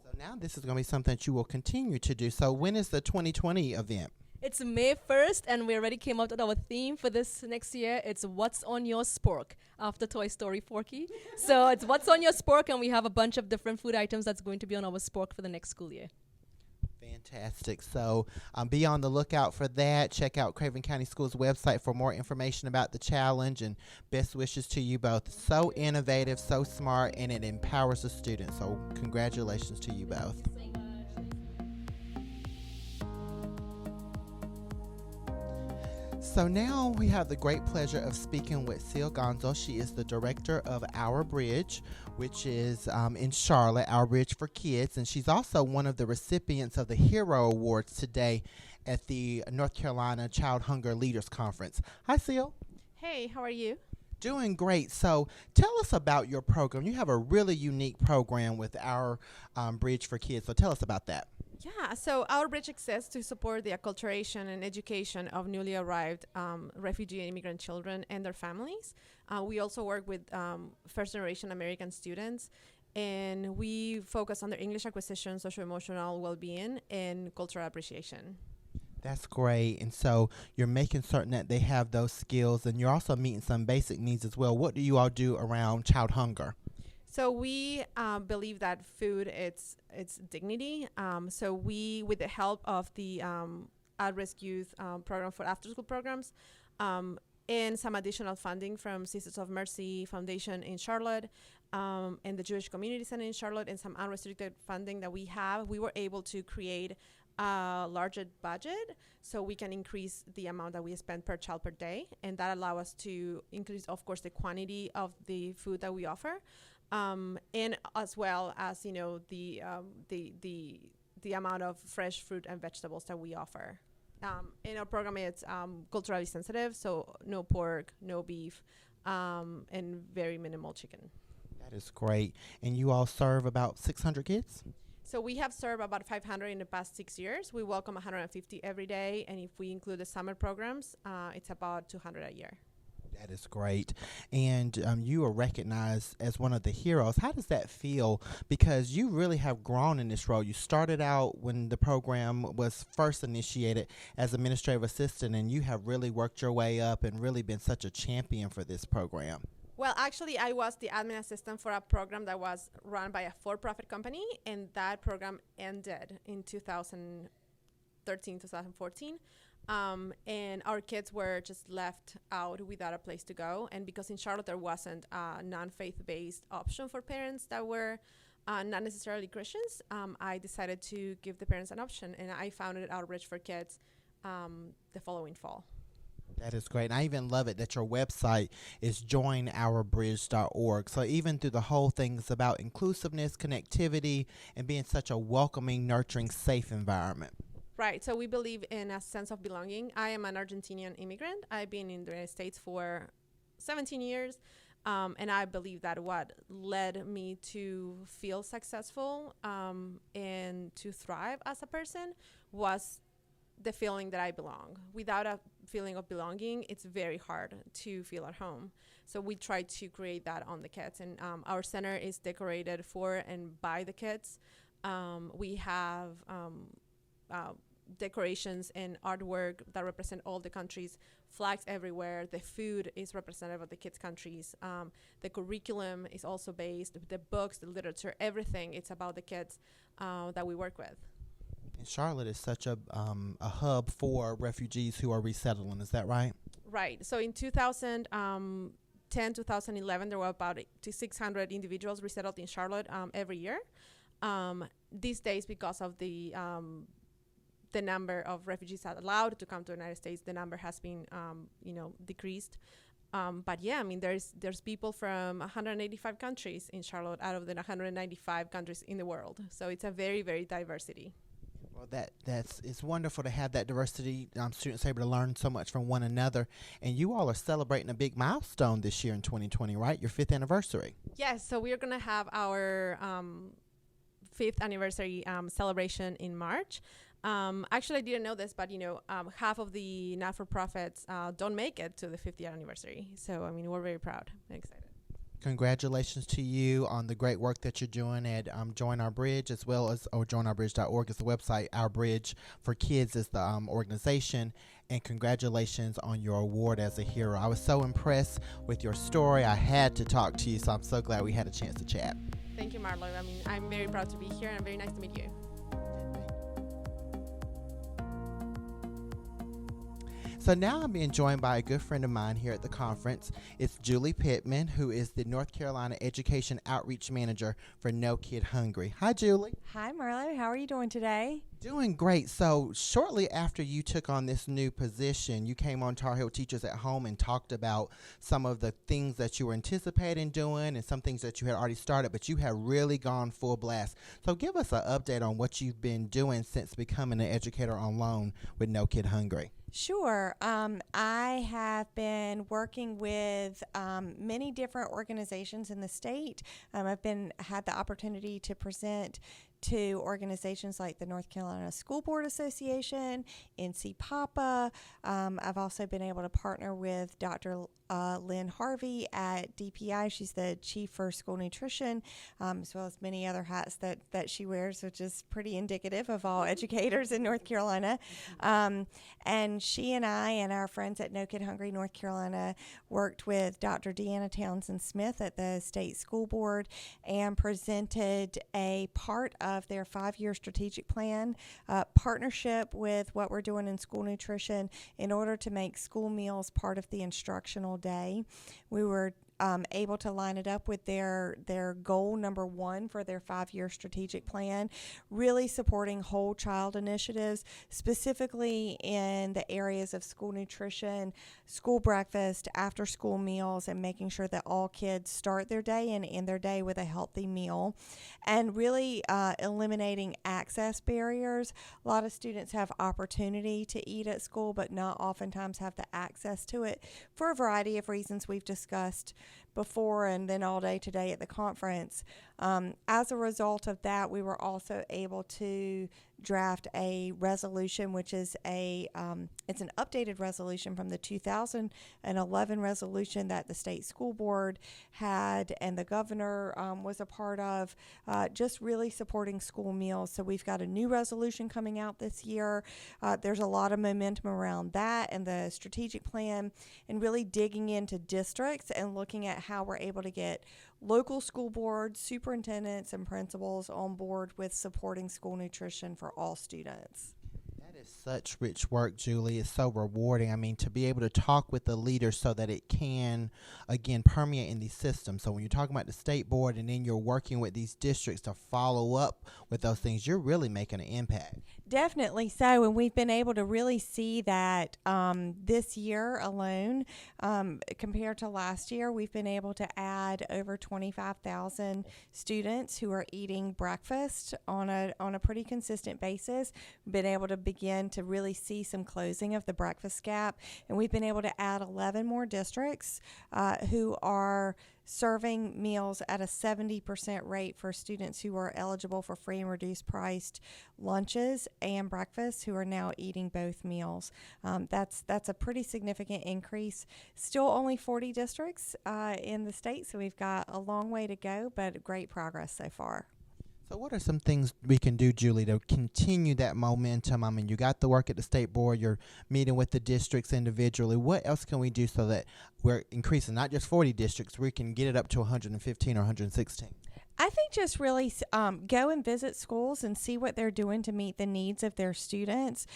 So now this is going to be something that you will continue to do. So when is the 2020 event? It's May 1st, and we already came up with our theme for this next year. It's What's on Your Spork, after Toy Story Forky. So it's What's on Your Spork, and we have a bunch of different food items that's going to be on our spork for the next school year. Fantastic. So be on the lookout for that. Check out Craven County Schools website for more information about the challenge, and best wishes to you both. So innovative, so smart, and it empowers the students. So congratulations to you both. So now we have the great pleasure of speaking with Sil Ganzo. She is the director of Our Bridge, which is in Charlotte, Our Bridge for Kids. And she's also one of the recipients of the Hero Awards today at the North Carolina Child Hunger Leaders Conference. Hi, Sil. Hey, how are you? Doing great. So tell us about your program. You have a really unique program with Our Bridge for Kids. So tell us about that. Yeah, so Our Bridge exists to support the acculturation and education of newly arrived refugee and immigrant children and their families. We also work with first-generation American students, and we focus on their English acquisition, social-emotional well-being, and cultural appreciation. That's great. And so you're making certain that they have those skills, and you're also meeting some basic needs as well. What do you all do around child hunger? So we believe that food, it's dignity. So we, with the help of the at-risk youth program for after-school programs, and some additional funding from Sisters of Mercy Foundation in Charlotte, and the Jewish Community Center in Charlotte, and some unrestricted funding that we have, we were able to create a larger budget so we can increase the amount that we spend per child per day, and that allow us to increase, of course, the quantity of the food that we offer. And as well as, the amount of fresh fruit and vegetables that we offer. In our program, it's culturally sensitive, so no pork, no beef, and very minimal chicken. That is great. And you all serve about 600 kids? So we have served about 500 in the past 6 years. We welcome 150 every day, and if we include the summer programs, it's about 200 a year. That is great. And you are recognized as one of the heroes. How does that feel? Because you really have grown in this role. You started out when the program was first initiated as administrative assistant, and you have really worked your way up and really been such a champion for this program. Well, actually, I was the admin assistant for a program that was run by a for-profit company, and that program ended in 2013, 2014. And our kids were just left out without a place to go. And because in Charlotte there wasn't a non-faith-based option for parents that were not necessarily Christians, I decided to give the parents an option, and I founded Our Bridge for Kids the following fall. That is great. And I even love it that your website is joinourbridge.org. So even through the whole thing, it's about inclusiveness, connectivity, and being such a welcoming, nurturing, safe environment. Right. So we believe in a sense of belonging. I am an Argentinian immigrant. I've been in the United States for 17 years. And I believe that what led me to feel successful and to thrive as a person was the feeling that I belong. Without a feeling of belonging, it's very hard to feel at home. So we try to create that on the kids. And our center is decorated for and by the kids. We have decorations and artwork that represent all the countries, flags everywhere. The food is representative of the kids' countries. The curriculum is also based, the books, the literature, everything. It's about the kids that we work with. And Charlotte is such a hub for refugees who are resettling. Is that right? Right. So in 2010, 2011, there were about 600 individuals resettled in Charlotte every year. These days, because of the number of refugees that are allowed to come to the United States, the number has been, decreased. But yeah, I mean, there's people from 185 countries in Charlotte out of the 195 countries in the world. So it's a very, very diversity. Well, it's wonderful to have that diversity. Students able to learn so much from one another. And you all are celebrating a big milestone this year in 2020, right? Your 5th anniversary. Yes, so we're going to have our 5th anniversary celebration in March. Actually, I didn't know this, but half of the not-for-profits don't make it to the 50th anniversary. So, I mean, we're very proud and excited. Congratulations to you on the great work that you're doing at Join Our Bridge, as well as joinourbridge.org is the website. Our Bridge for Kids is the organization. And congratulations on your award as a hero. I was so impressed with your story. I had to talk to you, so I'm so glad we had a chance to chat. Thank you, Marlow. I mean, I'm very proud to be here, and very nice to meet you. So now I'm being joined by a good friend of mine here at the conference. It's Julie Pittman, who is the North Carolina Education Outreach Manager for No Kid Hungry. Hi, Julie. Hi, Marlow. How are you doing today? Doing great. So shortly after you took on this new position, you came on Tar Heel Teachers at Home and talked about some of the things that you were anticipating doing and some things that you had already started, but you have really gone full blast. So give us an update on what you've been doing since becoming an educator on loan with No Kid Hungry. Sure. I have been working with many different organizations in the state. I've had the opportunity to present to organizations like the North Carolina School Board Association, NC Papa. I've also been able to partner with Dr. Lynn Harvey at DPI. She's the chief for school nutrition, as well as many other hats that she wears, which is pretty indicative of all educators in North Carolina. And she and I and our friends at No Kid Hungry North Carolina worked with Dr. Deanna Townsend Smith at the state school board and presented a part of their 5-year strategic plan, partnership with what we're doing in school nutrition in order to make school meals part of the instructional day. We were able to line it up with their goal number 1 for their 5-year strategic plan, really supporting whole child initiatives, specifically in the areas of school nutrition, school breakfast, after school meals, and making sure that all kids start their day and end their day with a healthy meal, and really eliminating access barriers. A lot of students have opportunity to eat at school, but not oftentimes have the access to it for a variety of reasons we've discussed before and then all day today at the conference. As a result of that, we were also able to draft a resolution, which is it's an updated resolution from the 2011 resolution that the state school board had and the governor was a part of, just really supporting school meals. So we've got a new resolution coming out this year. There's a lot of momentum around that and the strategic plan, and really digging into districts and looking at how we're able to get local school boards, superintendents, and principals on board with supporting school nutrition for all students. That is such rich work, Julie. It's so rewarding. I mean, to be able to talk with the leaders so that it can, again, permeate in these systems. So when you're talking about the state board and then you're working with these districts to follow up with those things, you're really making an impact. Definitely so, and we've been able to really see that this year alone, compared to last year, we've been able to add over 25,000 students who are eating breakfast on a pretty consistent basis. We've been able to begin to really see some closing of the breakfast gap, and we've been able to add 11 more districts who are serving meals at a 70% rate for students who are eligible for free and reduced priced lunches and breakfasts who are now eating both meals. That's a pretty significant increase. Still only 40 districts in the state, so we've got a long way to go, but great progress so far. So what are some things we can do, Julie, to continue that momentum? I mean, you got the work at the state board, you're meeting with the districts individually. What else can we do so that we're increasing not just 40 districts, we can get it up to 115 or 116? I think just really go and visit schools and see what they're doing to meet the needs of their students,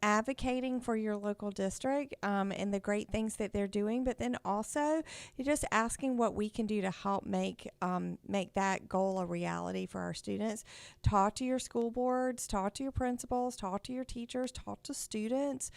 advocating for your local district and the great things that they're doing, but then also you're just asking what we can do to help make that goal a reality for our students. Talk to your school boards, talk to your principals, talk to your teachers, talk to students,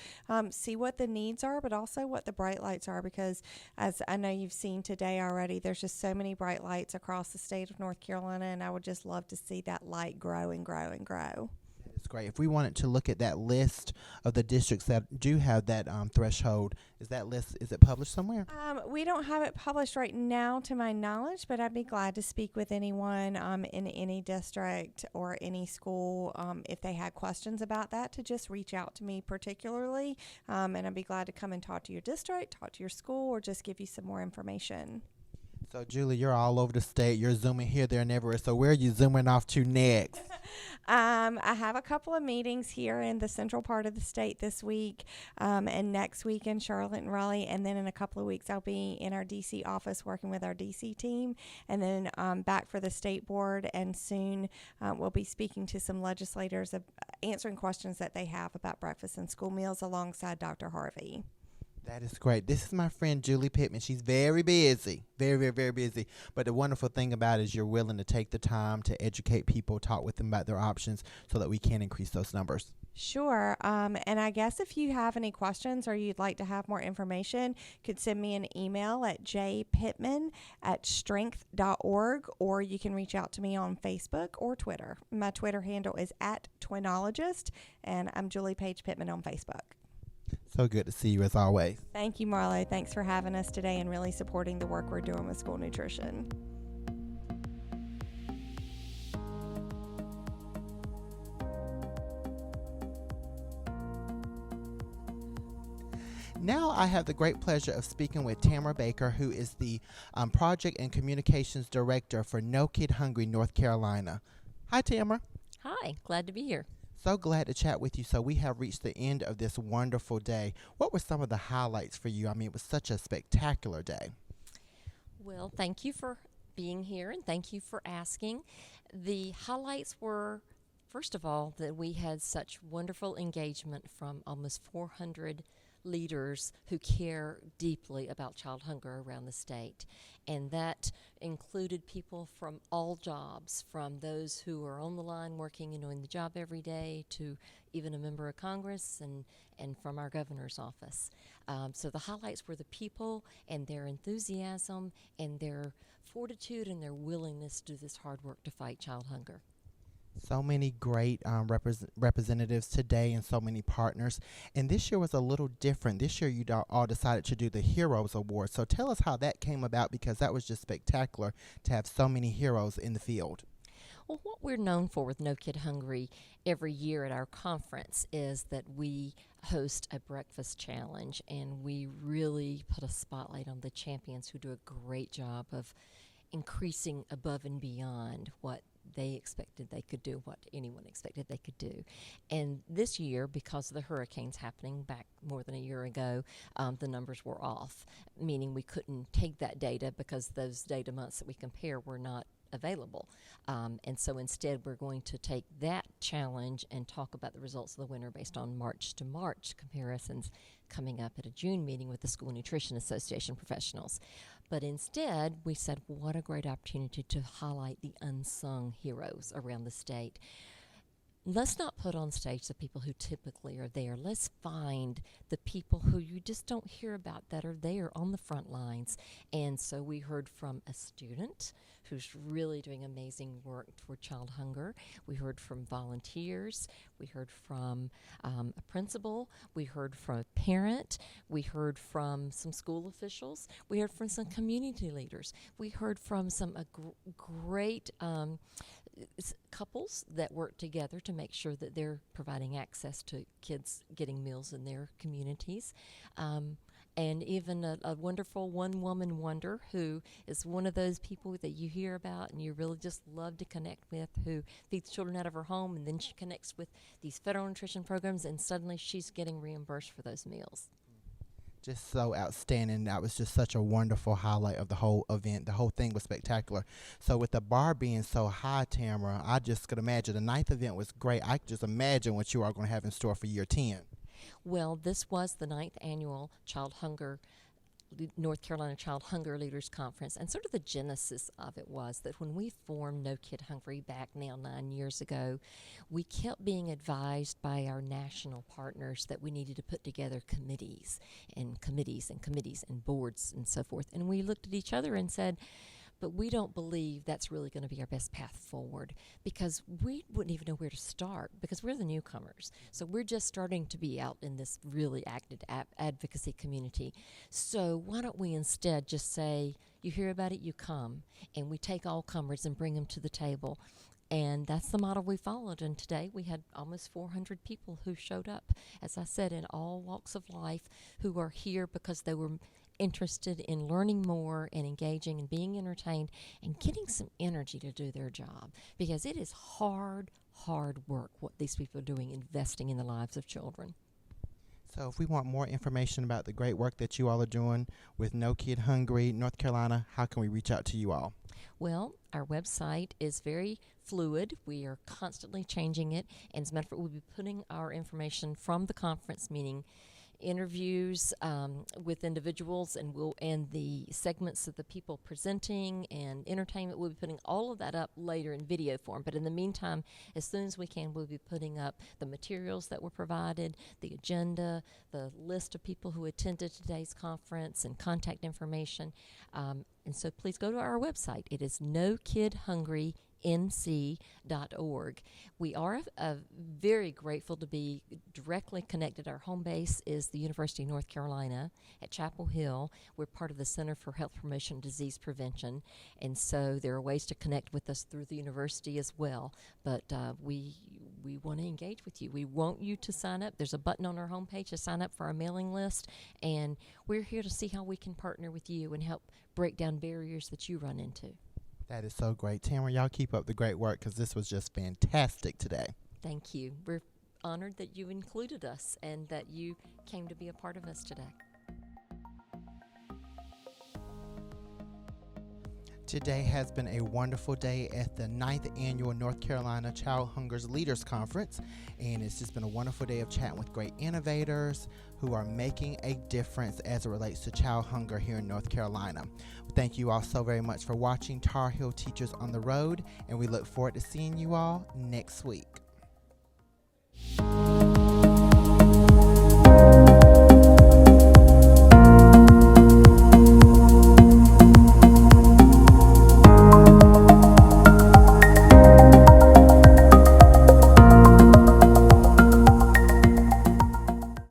see what the needs are, but also what the bright lights are, because as I know you've seen today already, there's just so many bright lights across the state of North Carolina, and I would just love to see that light grow and grow and grow. That's great. If we wanted to look at that list of the districts that do have that threshold, is it published somewhere? We don't have it published right now to my knowledge, but I'd be glad to speak with anyone in any district or any school if they had questions about that, to just reach out to me particularly, and I'd be glad to come and talk to your district, talk to your school, or just give you some more information. So, Julie, you're all over the state. You're zooming here, there, and everywhere. So, where are you zooming off to next? I have a couple of meetings here in the central part of the state this week, and next week in Charlotte and Raleigh, and then in a couple of weeks I'll be in our DC office working with our DC team, and then back for the state board, and soon we'll be speaking to some legislators, answering questions that they have about breakfast and school meals alongside Dr. Harvey. That is great. This is my friend Julie Pittman. She's very busy, very, very, very busy. But the wonderful thing about it is you're willing to take the time to educate people, talk with them about their options so that we can increase those numbers. Sure. And I guess if you have any questions or you'd like to have more information, you could send me an email at jpittman@strength.org, or you can reach out to me on Facebook or Twitter. My Twitter handle is @Twinologist, and I'm Julie Page Pittman on Facebook. So good to see you as always. Thank you, Marlow. Thanks for having us today and really supporting the work we're doing with school nutrition. Now I have the great pleasure of speaking with Tamara Baker, who is the Project and Communications Director for No Kid Hungry, North Carolina. Hi, Tamara. Hi, glad to be here. So glad to chat with you. So we have reached the end of this wonderful day. What were some of the highlights for you? I mean, it was such a spectacular day. Well, thank you for being here, and thank you for asking. The highlights were, first of all, that we had such wonderful engagement from almost 400 leaders who care deeply about child hunger around the state. And that included people from all jobs, from those who are on the line working and doing the job every day to even a member of Congress and from our governor's office. So the highlights were the people and their enthusiasm and their fortitude and their willingness to do this hard work to fight child hunger. So many great representatives today and so many partners. And this year was a little different. This year you all decided to do the Heroes Award. So tell us how that came about, because that was just spectacular to have so many heroes in the field. Well, what we're known for with No Kid Hungry every year at our conference is that we host a breakfast challenge, and we really put a spotlight on the champions who do a great job of increasing above and beyond what they expected they could do, what anyone expected they could do. And this year, because of the hurricanes happening back more than a year ago, the numbers were off, meaning we couldn't take that data because those data months that we compare were not available. And so instead, we're going to take that challenge and talk about the results of the winter based on March to March comparisons coming up at a June meeting with the School Nutrition Association professionals. But instead, we said, what a great opportunity to highlight the unsung heroes around the state. Let's not put on stage the people who typically are there. Let's find the people who you just don't hear about that are there on the front lines. And so we heard from a student who's really doing amazing work toward child hunger. We heard from volunteers. We heard from a principal. We heard from a parent. We heard from some school officials. We heard from some community leaders. We heard from some great couples that work together to make sure that they're providing access to kids getting meals in their communities. And even a wonderful one-woman wonder who is one of those people that you hear about and you really just love to connect with, who feeds children out of her home, and then she connects with these federal nutrition programs, and suddenly she's getting reimbursed for those meals. Just so outstanding. That was just such a wonderful highlight of the whole event. The whole thing was spectacular. So with the bar being so high, Tamara, I just could imagine the 9th event was great. I could just imagine what you are going to have in store for year 10. Well, this was the 9th annual North Carolina Child Hunger Leaders Conference, and sort of the genesis of it was that when we formed No Kid Hungry back now 9 years ago, we kept being advised by our national partners that we needed to put together committees and boards and so forth. And we looked at each other and said, but we don't believe that's really going to be our best path forward, because we wouldn't even know where to start because we're the newcomers. So we're just starting to be out in this really active advocacy community. So why don't we instead just say, you hear about it, you come, and we take all comers and bring them to the table. And that's the model we followed. And today we had almost 400 people who showed up, as I said, in all walks of life, who are here because they were interested in learning more and engaging and being entertained and getting some energy to do their job, because it is hard work what these people are doing, investing in the lives of children. So if we want more information about the great work that you all are doing with No Kid Hungry North Carolina, how can we reach out to you all? Well, our website is very fluid. We are constantly changing it. And as a matter of fact, we'll be putting our information from the conference, meaning interviews with individuals, and the segments of the people presenting and entertainment. We'll be putting all of that up later in video form. But in the meantime, as soon as we can, we'll be putting up the materials that were provided, the agenda, the list of people who attended today's conference, and contact information. And so please go to our website. It is nokidhungrync.org. We are very grateful to be directly connected. Our home base is the University of North Carolina at Chapel Hill. We're part of the Center for Health Promotion and Disease Prevention, and so there are ways to connect with us through the university as well. But we want to engage with you. We want you to sign up. There's a button on our homepage to sign up for our mailing list, and we're here to see how we can partner with you and help break down barriers that you run into. That is so great. Tamara, y'all keep up the great work, because this was just fantastic today. Thank you. We're honored that you included us and that you came to be a part of us today. Today has been a wonderful day at the 9th Annual North Carolina Child Hunger's Leaders Conference, and it's just been a wonderful day of chatting with great innovators who are making a difference as it relates to child hunger here in North Carolina. Thank you all so very much for watching Tar Heel Teachers on the Road, and we look forward to seeing you all next week.